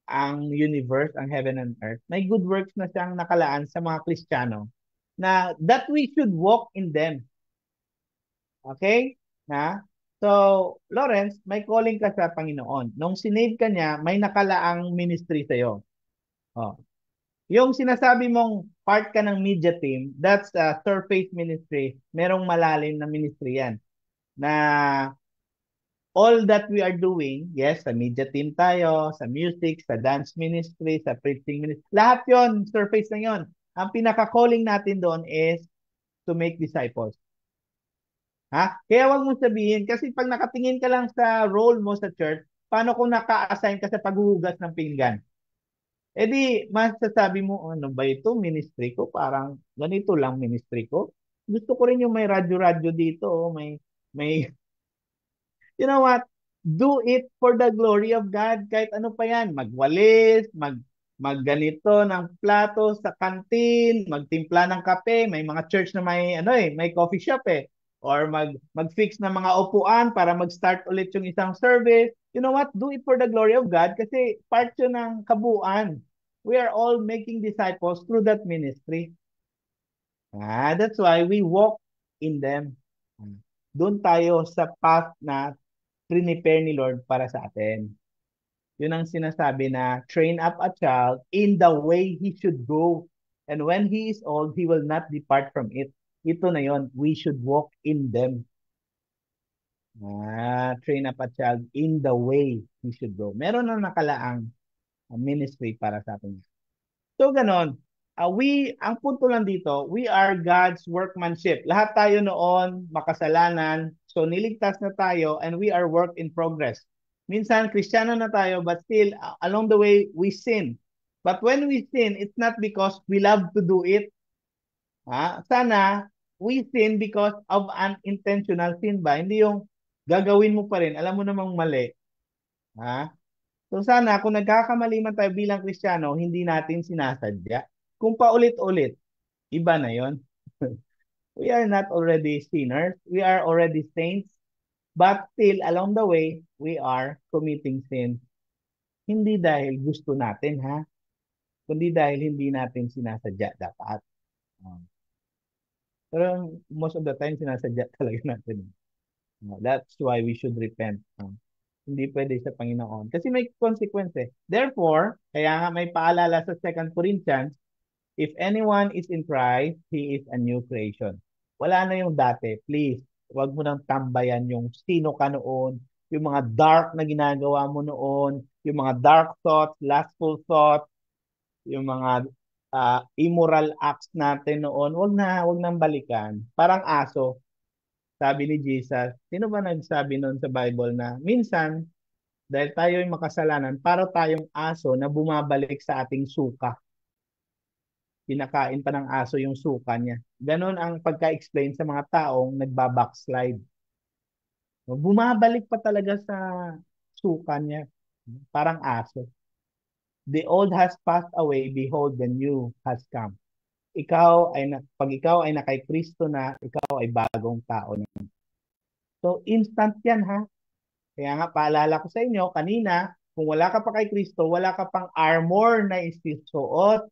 ang universe, ang heaven and earth. May good works na siyang nakalaan sa mga Kristiyano na that we should walk in them. Okay? Na? So, Lawrence, may calling ka sa Panginoon. Nung sinave ka niya, may nakalaang ministry sa'yo. Oh. Yung sinasabi mong part ka ng media team, that's a surface ministry. Merong malalim na ministry yan. Na all that we are doing, yes, sa media team tayo, sa music, sa dance ministry, sa preaching ministry, lahat yon surface na yon. Ang pinaka-calling natin doon is to make disciples. Ha? Kaya wag mo sabihin, kasi pag nakatingin ka lang sa role mo sa church, paano kung naka-assign ka sa paghuhugas ng pinggan? Eh di, masasabi mo, ano ba ito, ministry ko? Parang ganito lang ministry ko. Gusto ko rin yung may radyo-radyo dito, may, you know what? Do it for the glory of God. Kahit ano pa yan, magwalis, magganito ng plato sa kantin, magtimpla ng kape, may mga church na may coffee shop eh. Or mag-fix ng mga upuan para mag-start ulit yung isang service. You know what? Do it for the glory of God kasi part yun ng kabuuan. We are all making disciples through that ministry. That's why we walk in them. Doon tayo sa path na prepare ni Lord para sa atin. Yun ang sinasabi na train up a child in the way he should go. And when he is old, he will not depart from it. Ito na yon, we should walk in them. Train up a child in the way he should go. Meron na nakalaang ministry para sa atin. So, ganon. ang punto lang dito, we are God's workmanship. Lahat tayo noon makasalanan, so niligtas na tayo and we are work in progress. Minsan, Kristiyano na tayo, but still, along the way, we sin. But when we sin, it's not because we love to do it. Sana, we sin because of unintentional sin ba? Hindi yung gagawin mo pa rin, alam mo namang mali. Ha? So sana kung nagkakamali man tayo bilang Kristiyano, hindi natin sinasadya. Kung paulit-ulit, iba na yon. We are not already sinners. We are already saints. But still, along the way, we are committing sin. Hindi dahil gusto natin, ha? Kundi dahil hindi natin sinasadya dapat. Um, Pero most of the time, sinasadya talaga natin. That's why we should repent. Hindi pwede sa Panginoon. Kasi may consequence eh. Therefore, kaya nga may paalala sa 2 Corinthians, if anyone is in Christ, he is a new creation. Wala na yung dati. Please, wag mo nang tambayan yung sino ka noon, yung mga dark na ginagawa mo noon, yung mga dark thoughts, lustful thoughts, yung mga immoral acts natin noon. Wag nang balikan. Parang aso. Sabi ni Jesus, sino ba nagsabi noon sa Bible na minsan dahil tayo ay makasalanan, para tayong aso na bumabalik sa ating suka. Kinakain pa ng aso yung suka niya. Ganon ang pagka-explain sa mga taong nagbabackslide. Bumabalik pa talaga sa suka niya. Parang aso. The old has passed away, behold, the new has come. Pag ikaw ay nakay Kristo na, ikaw ay bagong tao na. So, instant yan ha. Kaya nga, paalala ko sa inyo, kanina, kung wala ka pa kay Kristo, wala ka pang armor na isusuot.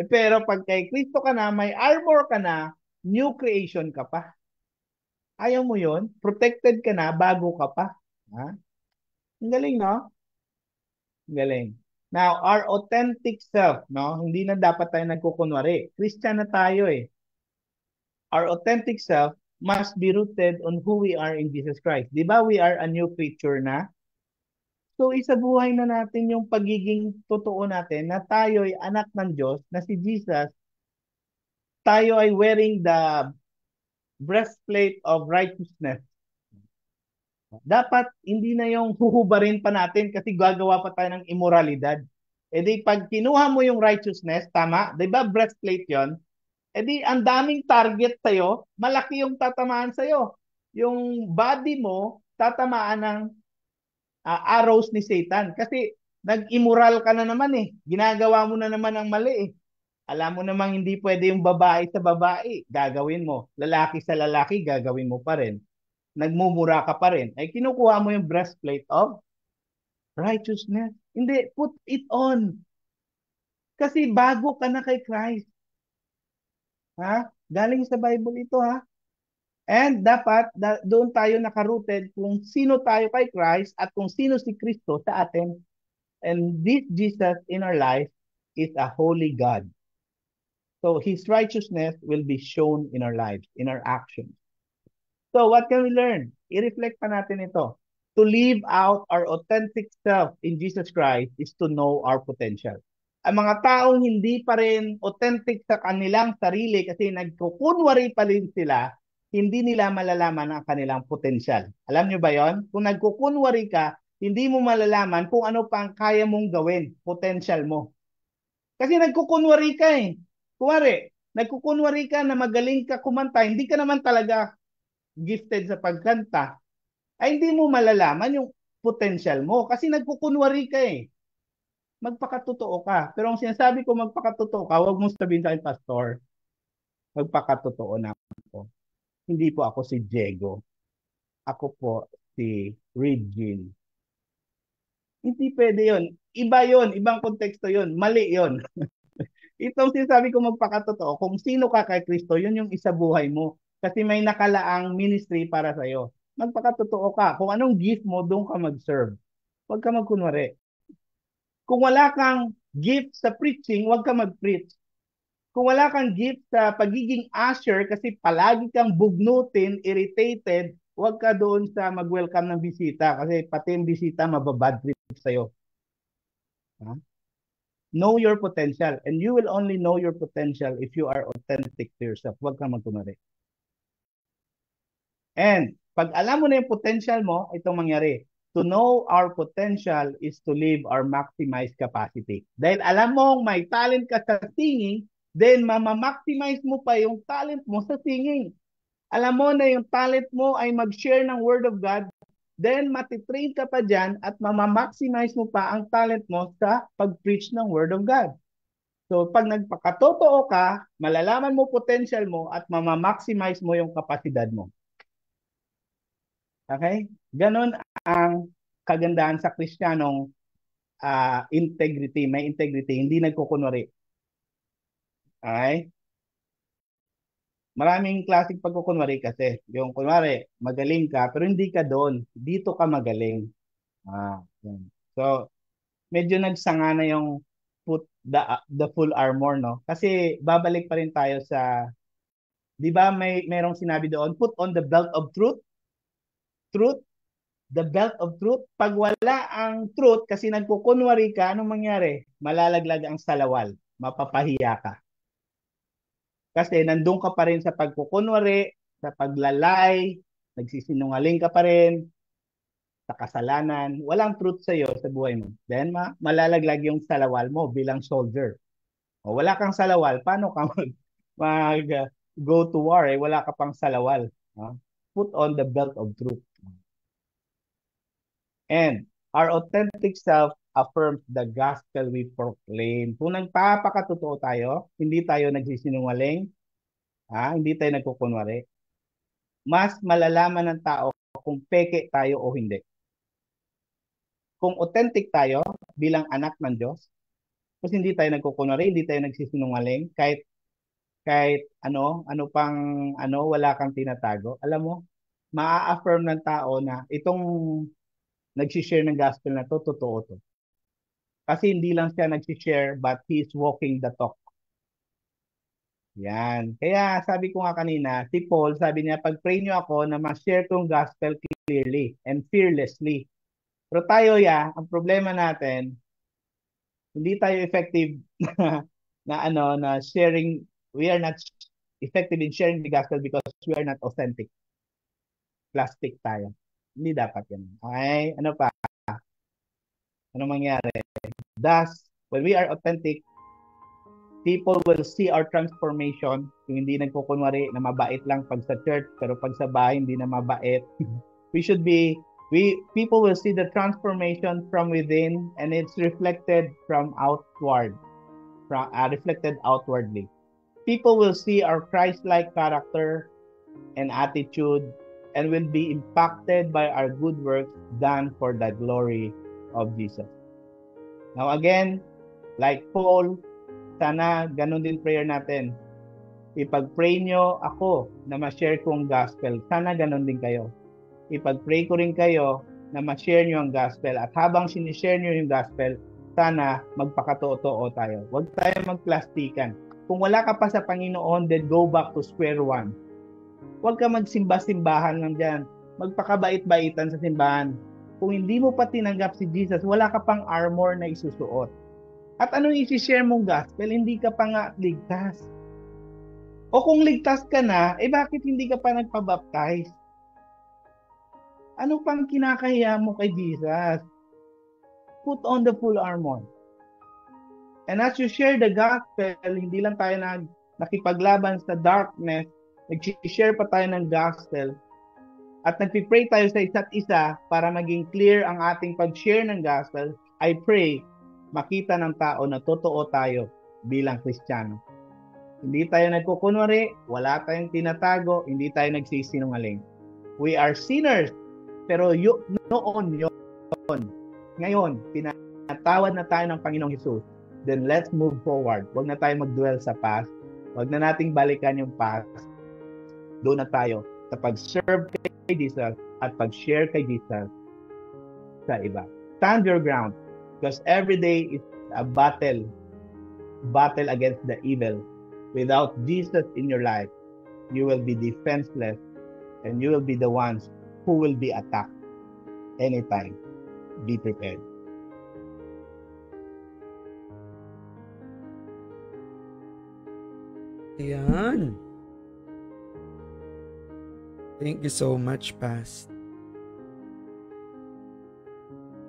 Pero pag kay Kristo ka na, may armor ka na, new creation ka pa. Ayaw mo yon? Protected ka na, bago ka pa. Ha? Ang galing, no? Ang galing. Now, our authentic self, no? Hindi na dapat tayo nagkukunwari. Christian na tayo eh. Our authentic self must be rooted on who we are in Jesus Christ. Di ba we are a new creature na? So isabuhay na natin yung pagiging totoo natin na tayo ay anak ng Diyos, na si Jesus, tayo ay wearing the breastplate of righteousness. Dapat hindi na yung huhubarin pa natin kasi gagawa pa tayo ng immoralidad. E di pag kinuha mo yung righteousness, tama, di ba breastplate yon? E di ang daming target sa'yo, malaki yung tatamaan sa'yo. Yung body mo, tatamaan ng arrows ni Satan. Kasi nag-immoral ka na naman eh. Ginagawa mo na naman ang mali eh. Alam mo namang hindi pwede yung babae sa babae. Gagawin mo. Lalaki sa lalaki, gagawin mo pa rin. Nagmumura ka pa rin. Ay kinukuha mo yung breastplate of righteousness. Hindi, put it on. Kasi bago ka na kay Christ. Ha? Galing sa Bible ito ha. And dapat doon tayo nakarooted kung sino tayo kay Christ at kung sino si Kristo sa atin. And this Jesus in our life is a holy God. So His righteousness will be shown in our lives, in our actions. So what can we learn? I-reflect pa natin ito. To live out our authentic self in Jesus Christ is to know our potential. Ang mga taong hindi pa rin authentic sa kanilang sarili kasi nagkukunwari pa rin sila, hindi nila malalaman ang kanilang potential. Alam nyo ba yon? Kung nagkukunwari ka, hindi mo malalaman kung ano pa ang kaya mong gawin, potential mo. Kasi nagkukunwari ka eh. Kuwari, nagkukunwari ka na magaling ka kumanta, hindi ka naman talaga gifted sa pagkanta, ay hindi mo malalaman yung potential mo kasi nagkukunwari ka eh. Magpakatotoo ka. Pero ang sinasabi ko magpakatotoo ka, huwag mong sabihin sa akin, Pastor, magpakatotoo na ako. Hindi po ako si Diego. Ako po si Regine. Hindi pwede yon. Iba yon, ibang konteksto yon. Mali yon. Itong sinasabi ko magpakatotoo, kung sino ka kay Kristo, yun yung isabuhay mo. Kasi may nakalaang ministry para sa'yo. Magpakatotoo ka. Kung anong gift mo, doon ka mag-serve. Huwag ka magkunwari. Kung wala kang gift sa preaching, huwag ka mag-preach. Kung wala kang gift sa pagiging usher kasi palagi kang bugnutin, irritated, huwag ka doon sa mag-welcome ng bisita kasi pati yung bisita mababad trip sa'yo. Ha? Know your potential. And you will only know your potential if you are authentic to yourself. Huwag kang magkunwari. And pag alam mo na yung potential mo, itong mangyari. To know our potential is to live our maximized capacity. Dahil alam mo may talent ka sa singing, then mama-maximize mo pa yung talent mo sa singing. Alam mo na yung talent mo ay mag-share ng Word of God, then matitrain ka pa dyan at mama-maximize mo pa ang talent mo sa pag-preach ng Word of God. So pag nagpakatotoo ka, malalaman mo potential mo at mama-maximize mo yung kapasidad mo. Okay? Ganon ang kagandahan sa Kristiyanong integrity, may integrity, hindi nagkukunwari. Okay? Maraming klaseng pagkukunwari kasi. Yung kunwari, magaling ka, pero hindi ka doon. Dito ka magaling. Yan. So, medyo nagsanga na yung put the full armor, no? Kasi babalik pa rin tayo sa, di ba merong sinabi doon, put on the belt of truth. Truth, the belt of truth. Pag wala ang truth, kasi nagkukunwari ka, anong mangyari? Malalaglag ang salawal. Mapapahiya ka. Kasi nandun ka pa rin sa pagkukunwari, sa paglalay, nagsisinungaling ka pa rin, sa kasalanan, walang truth sa iyo sa buhay mo. Then malalaglag yung salawal mo bilang soldier. O wala kang salawal, paano ka mag go to war eh? Wala ka pang salawal. Put on the belt of truth. And our authentic self affirms the gospel we proclaim. Kung nagpapakatotoo tayo, hindi tayo nagsisinungaling, hindi tayo nagkukunwari, mas malalaman ng tao kung peke tayo o hindi. Kung authentic tayo bilang anak ng Diyos, kasi hindi tayo nagkukunwari, hindi tayo nagsisinungaling, kahit wala kang tinatago. Alam mo, maa-affirm ng tao na itong nagsishare ng gospel na to, totoo to. Kasi hindi lang siya nagsishare, but he is walking the talk. Yan. Kaya sabi ko nga kanina, si Paul, sabi niya, pag-pray niyo ako na ma-share kong gospel clearly and fearlessly. Pero tayo ang problema natin, hindi tayo effective na sharing, we are not effective in sharing the gospel because we are not authentic. Plastic tayo. Hindi dapat yan. Okay? Ano pa? Ano mangyari? Thus, when we are authentic, people will see our transformation. Yung hindi nagkukunwari na mabait lang pag sa church, pero pag sa bahay, hindi na mabait. People will see the transformation from within, and it's reflected from outward, reflected outwardly. People will see our Christ-like character and attitude, and will be impacted by our good works done for the glory of Jesus. Now again, like Paul, sana ganun din prayer natin. Ipag-pray nyo ako na ma-share kong gospel. Sana ganun din kayo. Ipag-pray ko rin kayo na ma-share nyo ang gospel. At habang sinishare nyo yung gospel, sana magpakatotoo tayo. Huwag tayo magplastikan. Kung wala ka pa sa Panginoon, then go back to square one. Huwag ka magsimba-simbahan lang dyan. Magpakabait-baitan sa simbahan. Kung hindi mo pa tinanggap si Jesus, wala ka pang armor na isusuot. At anong isi-share mong gospel? Hindi ka pa nga ligtas. O kung ligtas ka na, bakit hindi ka pa nagpabaptize? Ano pang kinakahiya mo kay Jesus? Put on the full armor. And as you share the gospel, hindi lang tayo nakipaglaban sa darkness, nag-share pa tayo ng gospel, at nagpipray tayo sa isa't isa para maging clear ang ating pag-share ng gospel. I pray, makita ng tao na totoo tayo bilang Kristiyano. Hindi tayo nagkukunwari, wala tayong tinatago, hindi tayo nagsisinungaling. We are sinners, pero noon yun. Ngayon, pinatawad na tayo ng Panginoong Hesus. Then let's move forward. Huwag na tayo mag-dwell sa past. Huwag na nating balikan yung past. Doon na tayo sa pag-serve kay Jesus at pag-share kay Jesus sa iba. Stand your ground because every day is a battle against the evil. Without Jesus in your life, you will be defenseless and you will be the ones who will be attacked anytime. Be prepared. Ayan. Thank you so much, Past.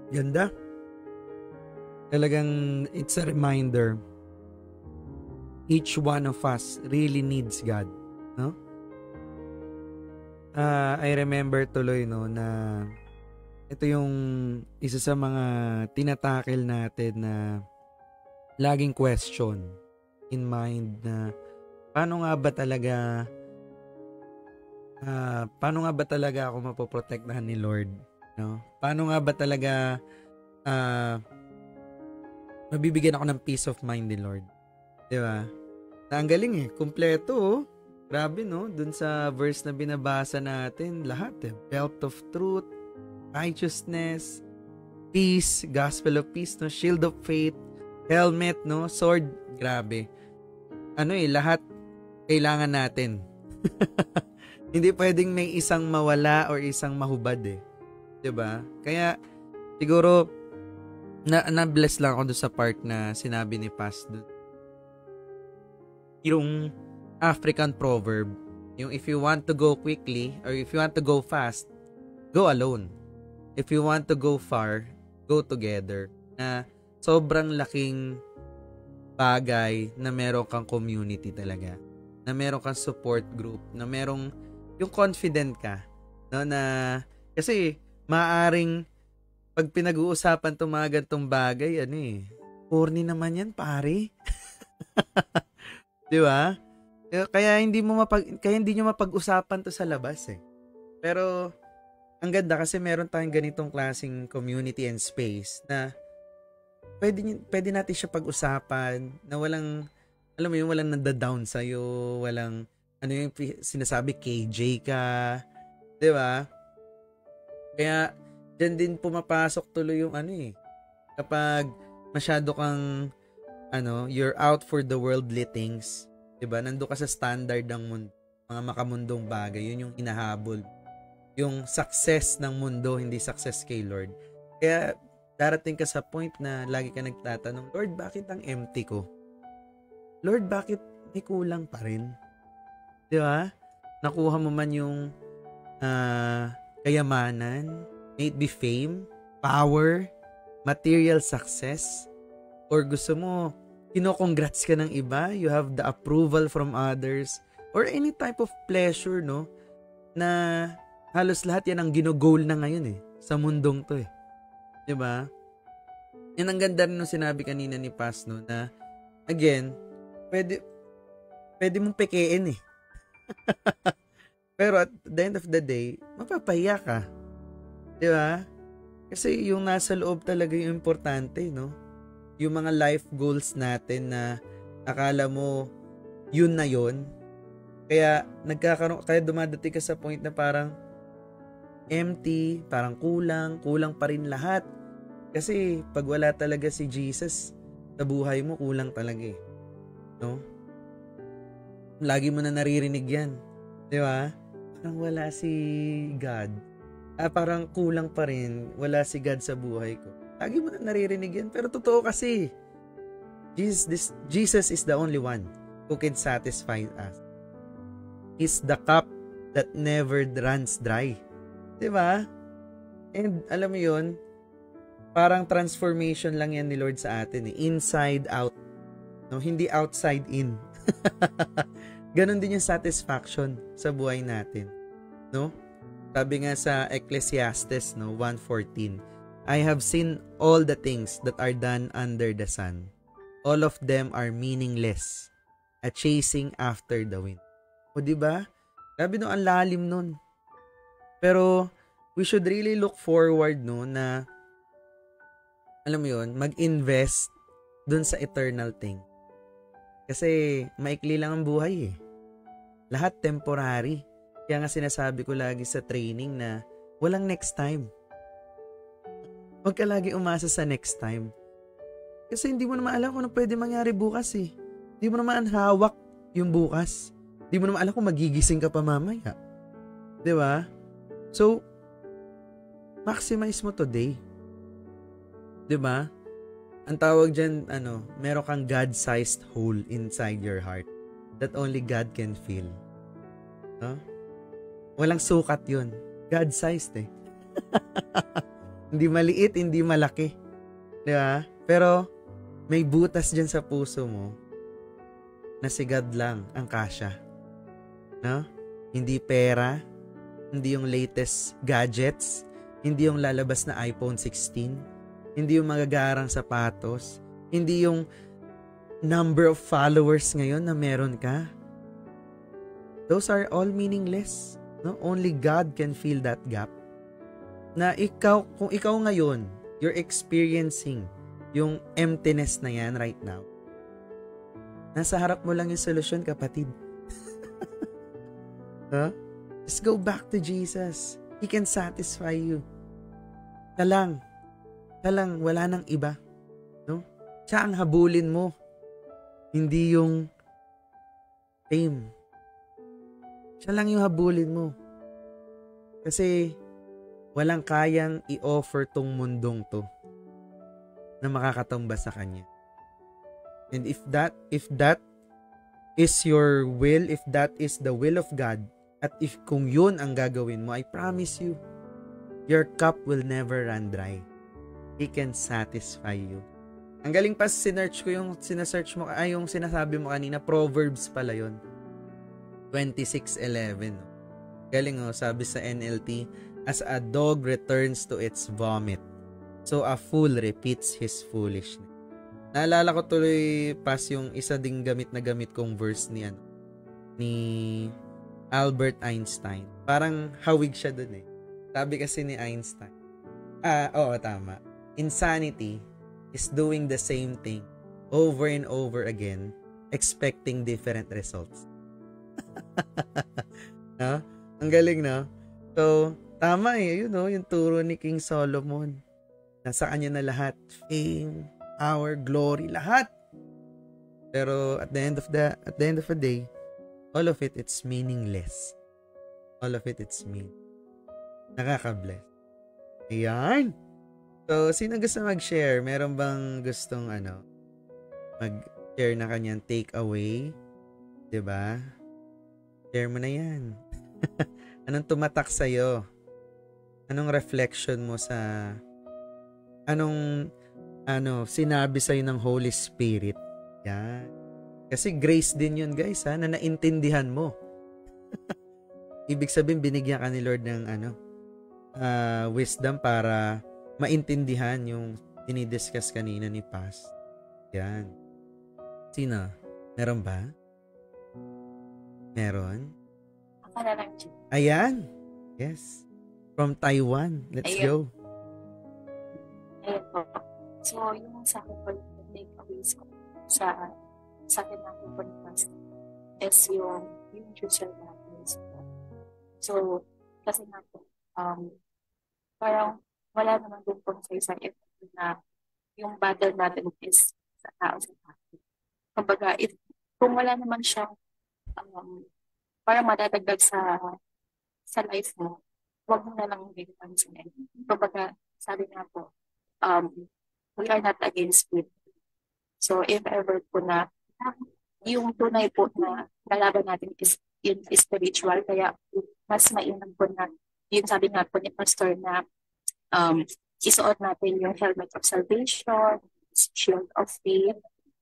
Ganda. Talagang it's a reminder. Each one of us really needs God, no? I remember tuloy no na ito yung isa sa mga tinatakil natin na laging question in mind na paano nga ba talaga ako mapoprotektahan ni Lord, no? Paano nga ba talaga mabibigyan ako ng peace of mind ni Lord? 'Di ba? Na ang galing kumpleto oh. Grabe no, dun sa verse na binabasa natin, lahat belt of truth, righteousness, peace, gospel of peace, no, shield of faith, helmet, no, sword, grabe. Lahat kailangan natin. Hindi pwedeng may isang mawala or isang mahubad 'Di ba? Kaya siguro na-bless lang ako doon sa part na sinabi ni Past doon. Yung African proverb, yung if you want to go quickly or if you want to go fast, go alone. If you want to go far, go together. Na sobrang laking bagay na meron kang community talaga. Na meron kang support group, na merong yung confident ka, no, na kasi maaring pag pinag-uusapan tong mga gantong bagay, corny naman yan, pare. 'Di ba? Kaya hindi nyo mapag-usapan to sa labas Pero ang ganda kasi meron tayong ganitong klaseng community and space na pwede natin siya pag-usapan na walang, alam mo yun, walang nanda-down sa'yo, walang, yung sinasabi, KJ ka, 'di ba? Kaya, dyan din pumapasok tuloy yung kapag masyado kang, you're out for the worldly things, 'di ba? Nando ka sa standard ng mundo, mga makamundong bagay, yun yung hinahabol. Yung success ng mundo, hindi success kay Lord. Kaya, darating ka sa point na lagi ka nagtatanong, Lord, bakit ang empty ko? Lord, bakit may kulang pa rin? 'Di ba? Nakuha mo man yung kayamanan, may it be fame, power, material success, or gusto mo, kino-congrats ka ng iba, you have the approval from others, or any type of pleasure, no? Na halos lahat yan ang ginogol na ngayon sa mundong to 'Di ba? Yan ang ganda rin nung sinabi kanina ni Paz, no, na again, pwede mong pekein Pero at the end of the day, mapapahiya ka. 'Di ba? Kasi yung nasa loob talaga yung importante, no? Yung mga life goals natin na akala mo yun na yun. Kaya dumadating ka sa point na parang empty, parang kulang pa rin lahat. Kasi pag wala talaga si Jesus sa buhay mo, kulang talaga no? Lagi mo na naririnig yan. 'Di ba? Parang wala si God. Parang kulang pa rin, wala si God sa buhay ko. Lagi mo na naririnig yan, pero totoo kasi. Jesus is the only one who can satisfy us. He's the cup that never runs dry. 'Di ba? And alam mo yun, parang transformation lang yan ni Lord sa atin inside out. No, hindi outside in. Ganon din yung satisfaction sa buhay natin. No? Sabi nga sa Ecclesiastes, no, 1:14, I have seen all the things that are done under the sun. All of them are meaningless, a chasing after the wind. O diba? Sabi no, ang lalim nun. Pero we should really look forward, no, na alam mo yun, mag-invest dun sa eternal thing. Kasi maikli lang ang buhay Lahat temporary. Kaya nga sinasabi ko lagi sa training na walang next time. Huwag ka lagi umasa sa next time. Kasi hindi mo naman alam kung ano pwede mangyari bukas Hindi mo naman hawak yung bukas. Hindi mo naman alam kung magigising ka pa mamaya. 'Di ba? So, maximize mo today. 'Di ba? Ang tawag dyan, meron kang God-sized hole inside your heart that only God can feel. No? Walang sukat yun. God-sized eh. Hindi maliit, hindi malaki. Di ba? Pero may butas dyan sa puso mo na si God lang ang kasya. No? Hindi pera, hindi yung latest gadgets, hindi yung lalabas na iPhone 16, hindi yung magagarang sapatos, hindi yung number of followers ngayon na meron ka. Those are all meaningless. No? Only God can fill that gap. Na ikaw, kung ikaw ngayon, you're experiencing yung emptiness na yan right now, nasa harap mo lang yung solusyon, kapatid. Huh? Just go back to Jesus. He can satisfy you. Talang, wala nang iba. No? Siya ang habulin mo. Hindi yung fame. Siya lang yung habulin mo. Kasi walang kayang i-offer tong mundong to na makakatumbas sa kanya. And if that is your will, if that is the will of God, at if kung yun ang gagawin mo, I promise you, your cup will never run dry. He can satisfy you. Ang galing pa, sinearch ko yung sinasearch mo, yung sinasabi mo kanina, Proverbs pala yun. 26:11. Galing sabi sa NLT, as a dog returns to its vomit, so a fool repeats his foolishness. Naalala ko tuloy pas yung isa ding gamit kong verse ni Albert Einstein. Parang hawig siya dun eh. Sabi kasi ni Einstein, oo, tama. Insanity is doing the same thing over and over again, expecting different results. No? Ang galing, no? So, tama eh. Yung turo ni King Solomon. Nasa kanya na lahat. Fame, power, glory, lahat. Pero at the end of the day, all of it, it's meaningless. All of it, it's meaningless. Nakaka-bless. Ayan. So, sino gusto mag-share? Meron bang gustong mag-share na kanyang takeaway? Diba? Share mo na yan. Anong tumatak sa'yo? Anong reflection mo sa anong sinabi sa'yo ng Holy Spirit? Yan. Kasi grace din yun, guys, na naintindihan mo. Ibig sabihin, binigyan ka ni Lord ng wisdom para maintindihan yung dinidiscuss kanina ni Paz. Yan. Sino? Meron ba? Meron? Ako na lang. Ayan. Yes. From Taiwan. Let's go. Ayun po. So, yung sa akin po, takeaways ko sa akin natin po ni Paz is yung future natin. So, kasi nga po, parang wala naman din po sa isang effect na yung battle natin is sa tao sa tao. Kumbaga, kung wala naman siyang parang madadagdag sa life mo, huwag mo na lang bigyan sa life. Kumbaga, sabi nga po, we are not against it. So, if ever po na yung tunay po na kalaban natin is spiritual, kaya mas mainam po na, yung sabi nga po ni Pastor na isuot natin yung helmet of salvation, shield of faith,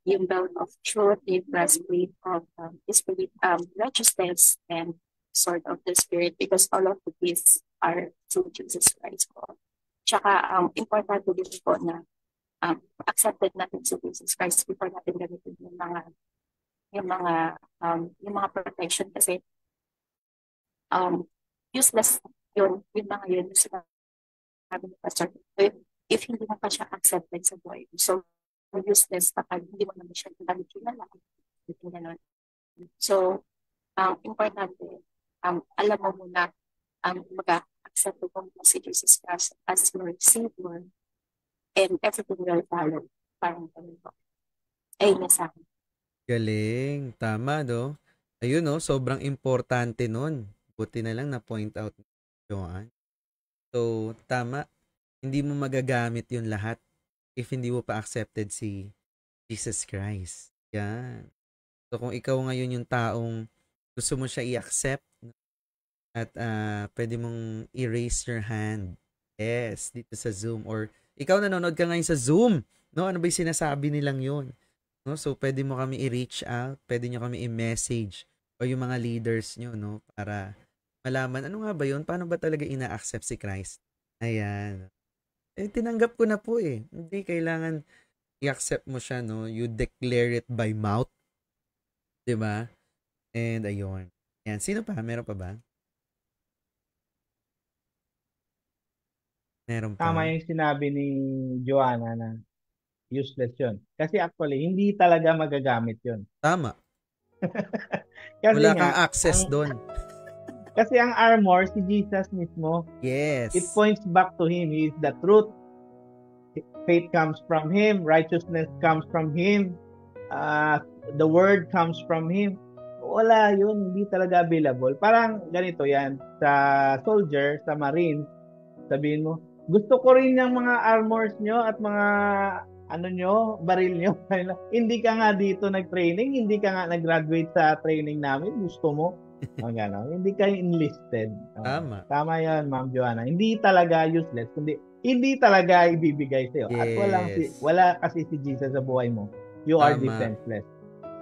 yung belt of truth, yung breastplate of spirit, righteousness, and sword of the Spirit, because all of these are through Jesus Christ po. Tsaka, importante din po na accepted natin si Jesus Christ before natin gamitin yung mga protection, kasi useless yung mga yun sa sabi ni Pastor, if hindi mo pa siya accepted sa buhay. So, useless kapag hindi mo naman siya kilala. So, importante, alam mo muna mag-accept mo si Jesus Christ as your Savior, and everything will follow. Parang ganun po. Ayun na sa akin. Galing. Tama, no? Ayun, no? Sobrang importante nun. Buti na lang na-point out ni Joanne. So, tama. Hindi mo magagamit yun lahat if hindi mo pa accepted si Jesus Christ. Yan. So kung ikaw ngayon yung taong gusto mo siya i-accept at pwede mong i-raise your hand. Yes, dito sa Zoom. Or ikaw nanonood ka ngayon sa Zoom. No, ano ba yung sinasabi nilang yun? No, so pwede mo kami i-reach out, pwede nyo kami i-message o yung mga leaders nyo, no, para malaman ano nga ba yun? Paano ba talaga ina-accept si Christ? Ayan. Tinanggap ko na po eh. Hindi kailangan i-accept mo siya, no? You declare it by mouth. 'Di ba? And ayun. Yan. Sino pa? Meron pa ba? Meron pa. Tama yung sinabi ni Joanna na useless yun. Kasi actually, hindi talaga magagamit yun. Tama. Kasi Wala nga, kang access doon. Kasi ang armor, si Jesus mismo, Yes. it points back to Him. He is the truth. Faith comes from Him. Righteousness comes from Him. The Word comes from Him. Wala yun. Hindi talaga available. Parang ganito yan. Sa soldier, sa marine, sabihin mo, gusto ko rin yung mga armors nyo at mga baril nyo. Hindi ka nga dito nag-training, hindi ka nga nag-graduate sa training namin, gusto mo. Hindi ka enlisted. Tama. Tama yan, Ma'am Joanna. Hindi talaga useless, kundi hindi talaga ibibigay sa'yo. At wala kasi si Jesus sa buhay mo. You are defenseless.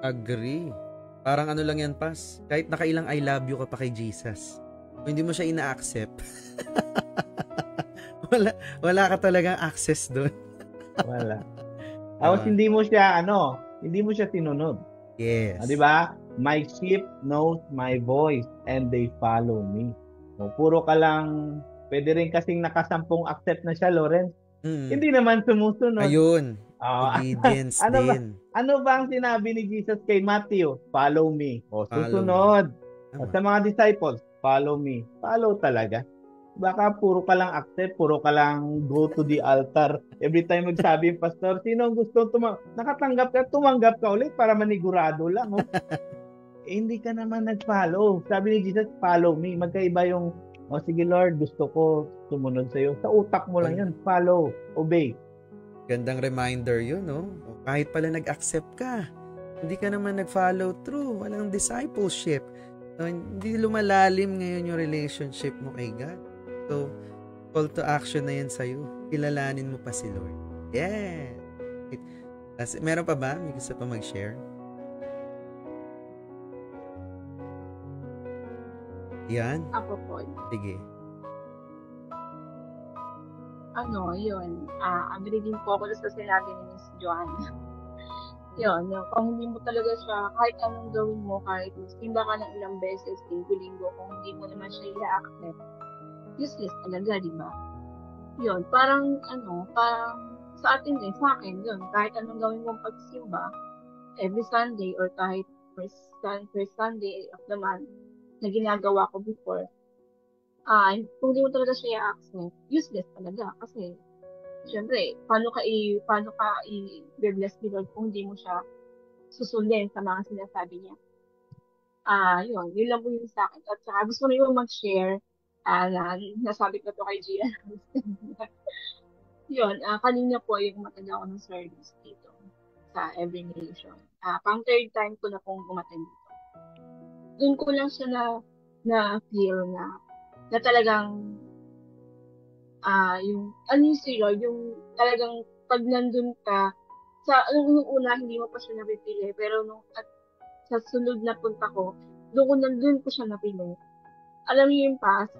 Agree. Parang ano lang yan, Pas. Kahit nakailang I love you ka pa kay Jesus. Kung hindi mo siya ina-accept, wala ka talagang access doon. Wala. Tapos hindi mo siya tinunod. Yes. 'Di ba? My sheep knows my voice and they follow me. So, puro ka lang, pwede rin kasing nakasampung accept na siya, Lawrence. Hindi naman sumusunod. Ayun. Obedience din. Ano ba ang sinabi ni Jesus kay Matthew? Follow me. Susunod. Sa mga disciples, follow me. Follow talaga. Baka puro ka lang accept, puro ka lang go to the altar. Every time magsabi yung pastor, sino ang gusto nakatanggap ka, tumanggap ka ulit para manigurado lang. Hindi ka naman nag-follow. Sabi ni Jesus, follow me. Magkaiba yung, sige Lord, gusto ko sumunod sa iyo. Sa utak mo lang yun, follow, obey. Gandang reminder yun, no? Kahit pala nag-accept ka, hindi ka naman nag-follow through. Walang discipleship. Hindi lumalalim ngayon yung relationship mo kay God. So, call to action na yan sa'yo. Kilalanin mo pa si Lord. Yeah! Meron pa ba? May gusto pa mag-share? Yan? Ako po. Sige. Yun. Agree din po ako sa sinabi ni Miss Joanna. Yun, kung hindi mo talaga siya, kahit anong gawin mo, kahit simba ka ng ilang beses, linggo-linggo, kung hindi mo naman siya i-accept, useless talaga, di ba? Yun, parang sa atin din, sa akin, yun, kahit anong gawin mong pagsimba, every Sunday or kahit first Sunday of the month na ginagawa ko before, kung hindi mo talaga siya i-accept, useless talaga. Kasi, syempre, paano ka i-bless ni Lord kung hindi mo siya susundin sa mga sinasabi niya? Yun lang po yung sa akin. At saka gusto ko na yung mag-share, nasabi ko to kay Gian. Yun, kanina po yung matagal ako ng service dito sa Every Nation. Pang third time ko na pong umattend dito. Doon ko lang siya na feel na talagang yung talagang pag nandun ka nung una hindi mo pa siya napipili, pero sa sunod na punta ko doon ko siya napili. Alam niyo yung past,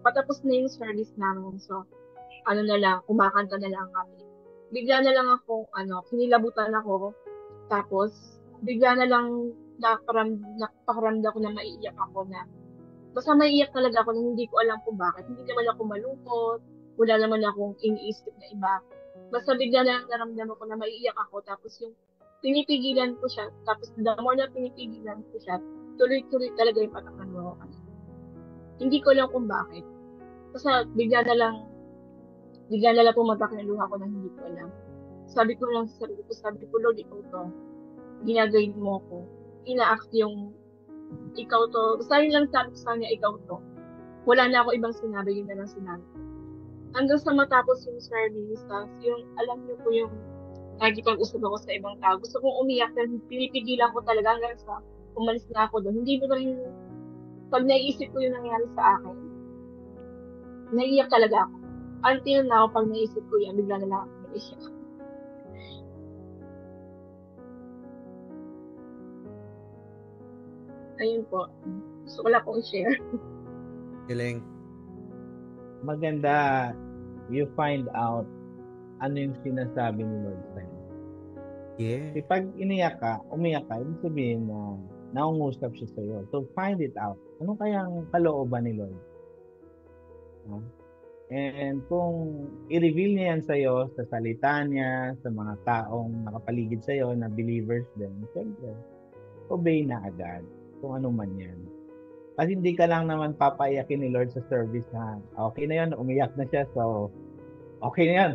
patapos na yung service namin, so kumakanta na lang kami. Bigla na lang ako kinilabutan ako, tapos bigla na lang napakaramdam ko na maiiyak ako na basta maiiyak talaga ako na hindi ko alam kung bakit. Hindi naman ako malungkot, wala naman akong iniisip na iba. Basta bigla na naramdaman ko na maiiyak ako, tapos yung pinipigilan ko siya, tapos the more na pinipigilan ko siya, tuloy-tuloy talaga yung patakbo ko. Hindi ko alam kung bakit. Basta bigla na lang pumatak ng luha ko na hindi ko alam. Sabi ko lang sa sarili ko, Lord, ikaw to. Ginagawin mo ko. Ina-act yung ikaw to. Basta yun lang sabi ko sa kanya, ikaw to. Wala na ako ibang sinabi, yun na lang sinabi. Hanggang sa matapos yung service, yung, alam niyo po yung nakikipag-usap ako sa ibang tao. Gusto kong umiyak, pero pinipigilan ko talaga hanggang sa umalis na ako doon. Hindi mo na rin, pag naiisip ko yung nangyari sa akin, naiiyak talaga ako. Until now, pag naisip ko yan, bigla na lang ako naiiyak. Ayun po. Gusto ko lang pong i-share. Galing. Maganda, you find out ano yung sinasabi ni Lord sa'yo. Yeah. Kasi pag umiyak ka, ibig sabihin na naungusap siya sa'yo. So, find it out. Ano kayang kalooban ni Lord? And kung i-reveal niya yan sa'yo sa salita niya, sa mga taong nakapaligid sa'yo na believers din, siyempre, obey na agad kung ano man yan. Kasi hindi ka lang naman papaiyakin ni Lord sa service na okay na yan, umiyak na siya, so okay na yan.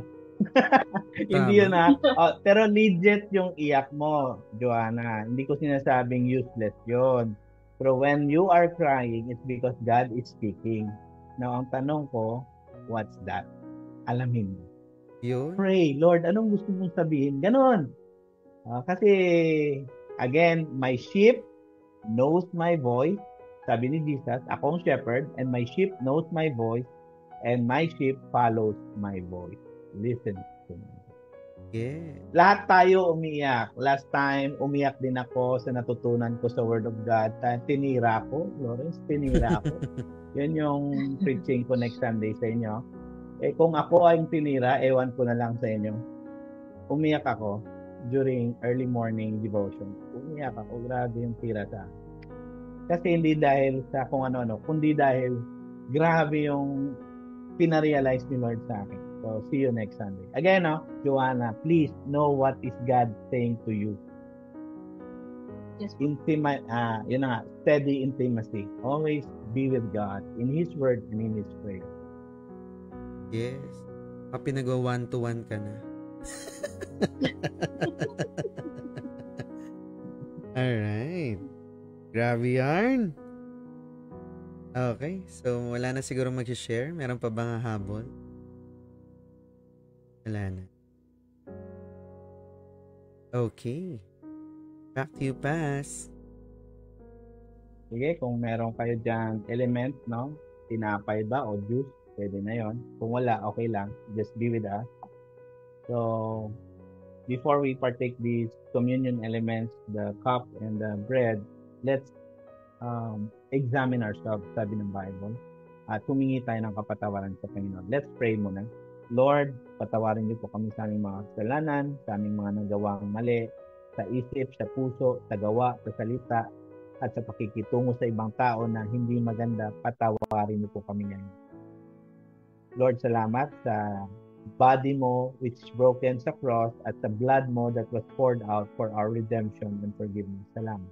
Hindi Tama. yun ha. Pero legit yung iyak mo, Joanna. Hindi ko sinasabing useless yun. Pero when you are crying, it's because God is speaking. Now, ang tanong ko, what's that? Alamin mo. Yun. Pray, Lord, anong gusto mong sabihin? Ganon. Kasi, again, my sheep knows my voice. Sabi ni Jesus, akong shepherd, and my sheep knows my voice, and my sheep follows my voice. Listen to me. Yeah. Lahat tayo umiyak. Last time, umiyak din ako sa natutunan ko sa Word of God. Tinira ko, Lawrence, tinira ko. Yun yung preaching ko next Sunday sa inyo. Kung ako ay tinira, ewan ko na lang sa inyo. Umiyak ako during early morning devotion. Umiyak ako. Grabe yung tira sa akin. Kasi hindi dahil sa kung ano-ano, kundi dahil grabe yung pinarealize ni Lord sa akin. So, see you next Sunday. Again, Joanna, please know what is God saying to you. Yes. Yun na nga, steady intimacy. Always be with God in His Word and in His prayer. Yes. Pinagawa 1-to-1 ka na. Alright. Grabe yarn. Okay. So, wala na siguro mag-share. Meron pa bang habol? Wala na. Okay. Back to you, Paz. Sige, kung meron kayo dyan element, no? Tinapay ba o juice, pwede na yon. Kung wala, okay lang. Just be with us. So, before we partake these communion elements, the cup and the bread, let's examine ourselves, sabi ng Bible, at humingi tayo ng kapatawaran sa Panginoon. Let's pray muna. Lord, patawarin niyo po kami sa aming mga kasalanan, sa aming mga nagawang mali, sa isip, sa puso, sa gawa, sa salita, at sa pakikitungo sa ibang tao na hindi maganda, patawarin niyo po kami ngayon. Lord, salamat sa body mo which is broken sa cross at sa blood mo that was poured out for our redemption and forgiveness. Salamat.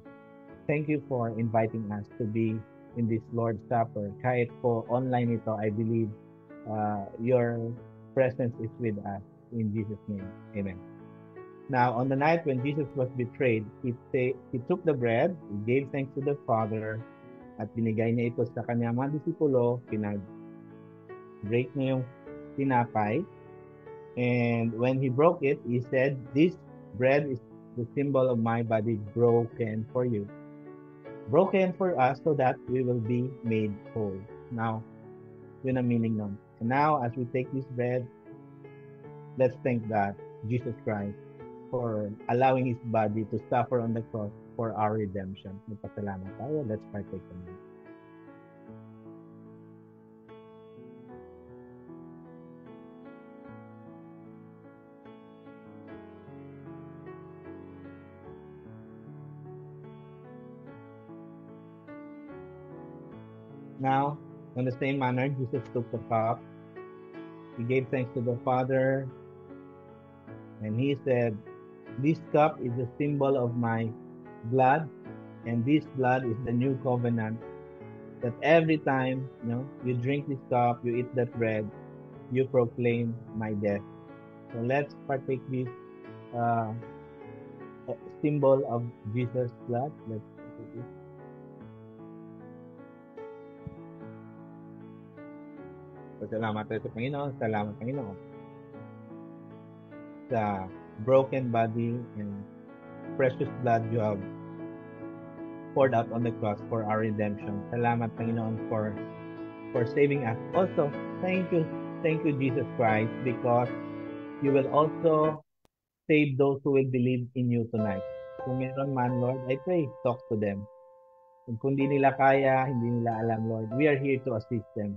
Thank you for inviting us to be in this Lord's Supper. Kahit po online ito, I believe your presence is with us. In Jesus' name, amen. Now, on the night when Jesus was betrayed, he took the bread, he gave thanks to the Father, at binigay niya ito sa kanyang mga disipulo, pinag-break niya yung tinapay, and when he broke it, he said, "This bread is the symbol of my body broken for you." Broken for us so that we will be made whole. Now, yun ang meaning nun. And now, as we take this bread, let's thank God, Jesus Christ, for allowing His body to suffer on the cross for our redemption. Magpasalamat tayo. Let's partake of it. Now, in the same manner, Jesus took the cup. He gave thanks to the Father. And He said, "This cup is a symbol of my blood. And this blood is the new covenant. That every time you drink this cup, you eat that bread, you proclaim my death." So let's partake this symbol of Jesus' blood. Let's partake this. Salamat tayo sa Panginoon. Salamat, Panginoon, sa broken body and precious blood you have poured out on the cross for our redemption. Salamat, Panginoon, for saving us. Also, thank you, Jesus Christ, because you will also save those who will believe in you tonight. Kung meron man, Lord, I pray, talk to them. Kung hindi nila kaya, hindi nila alam, Lord, we are here to assist them.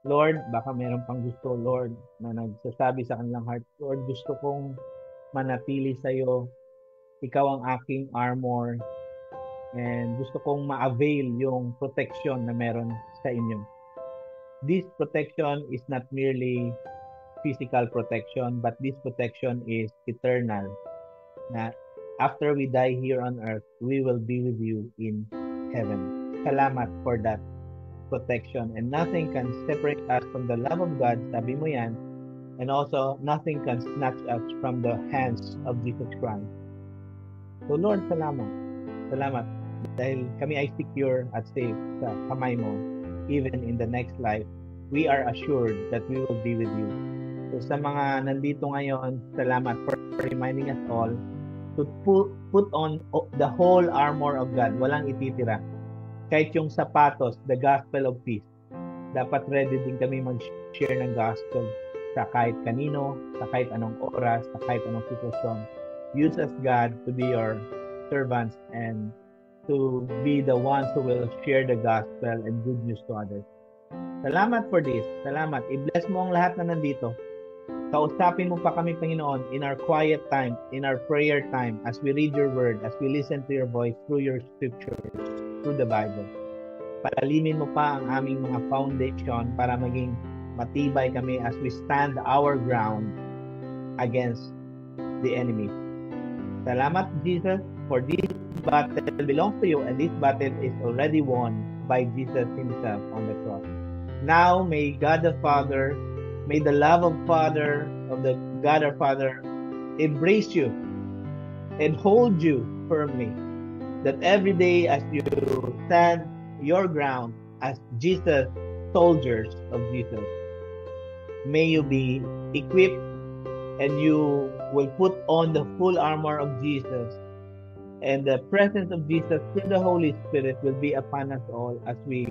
Lord, baka meron pang gusto, Lord, na nagsasabi sa kanilang heart, Lord, gusto kong manatili sa iyo. Ikaw ang aking armor. And gusto kong ma-avail yung protection na meron sa inyo. This protection is not merely physical protection, but this protection is eternal. Na after we die here on earth, we will be with you in heaven. Salamat for that protection. And nothing can separate us from the love of God, sabi mo yan. And also, nothing can snatch us from the hands of Jesus Christ. So Lord, salamat. Salamat. Dahil kami ay secure at safe sa kamay mo, even in the next life, we are assured that we will be with you. So sa mga nandito ngayon, salamat for reminding us all to put on the whole armor of God. Walang ititira. Kahit yung sapatos, the gospel of peace. Dapat ready din kami mag-share ng gospel sa kahit kanino, sa kahit anong oras, sa kahit anong sitwasyon. Use us, God, to be your servants and to be the ones who will share the gospel and good news to others. Salamat for this. Salamat. I-bless mo ang lahat na nandito. Kausapin mo pa kami, Panginoon, in our quiet time, in our prayer time, as we read your word, as we listen to your voice through your scriptures, through the Bible. Palalimin mo pa ang aming mga foundation para maging matibay kami as we stand our ground against the enemy. Salamat, Jesus, for this battle belongs to you, and this battle is already won by Jesus himself on the cross. Now, may God the Father, may the love of the God our Father embrace you and hold you firmly, that every day as you stand your ground as Jesus, soldiers of Jesus, may you be equipped and you will put on the full armor of Jesus, and the presence of Jesus through the Holy Spirit will be upon us all as we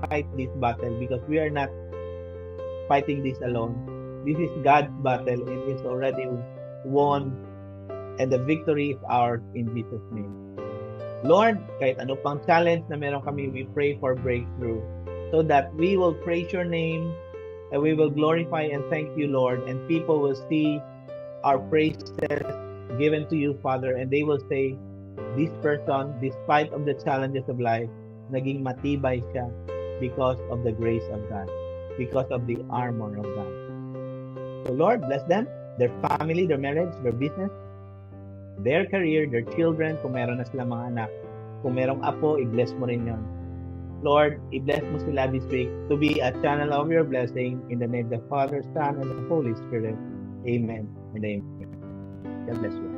fight this battle, because we are not fighting this alone. This is God's battle and it's already won, and the victory is ours in Jesus' name. Lord, kahit ano pang challenge na meron kami, we pray for breakthrough so that we will praise your name and we will glorify and thank you, Lord, and people will see our praises given to you, Father, and they will say, this person, despite of the challenges of life, naging matibay siya because of the grace of God, because of the armor of God. So Lord, bless them, their family, their marriage, their business, their career, their children, kung meron na silang mga anak. Kung merong apo, i-bless mo rin yun. Lord, i-bless mo sila this week to be a channel of your blessing in the name of the Father, Son, and the Holy Spirit. Amen and amen. God bless you.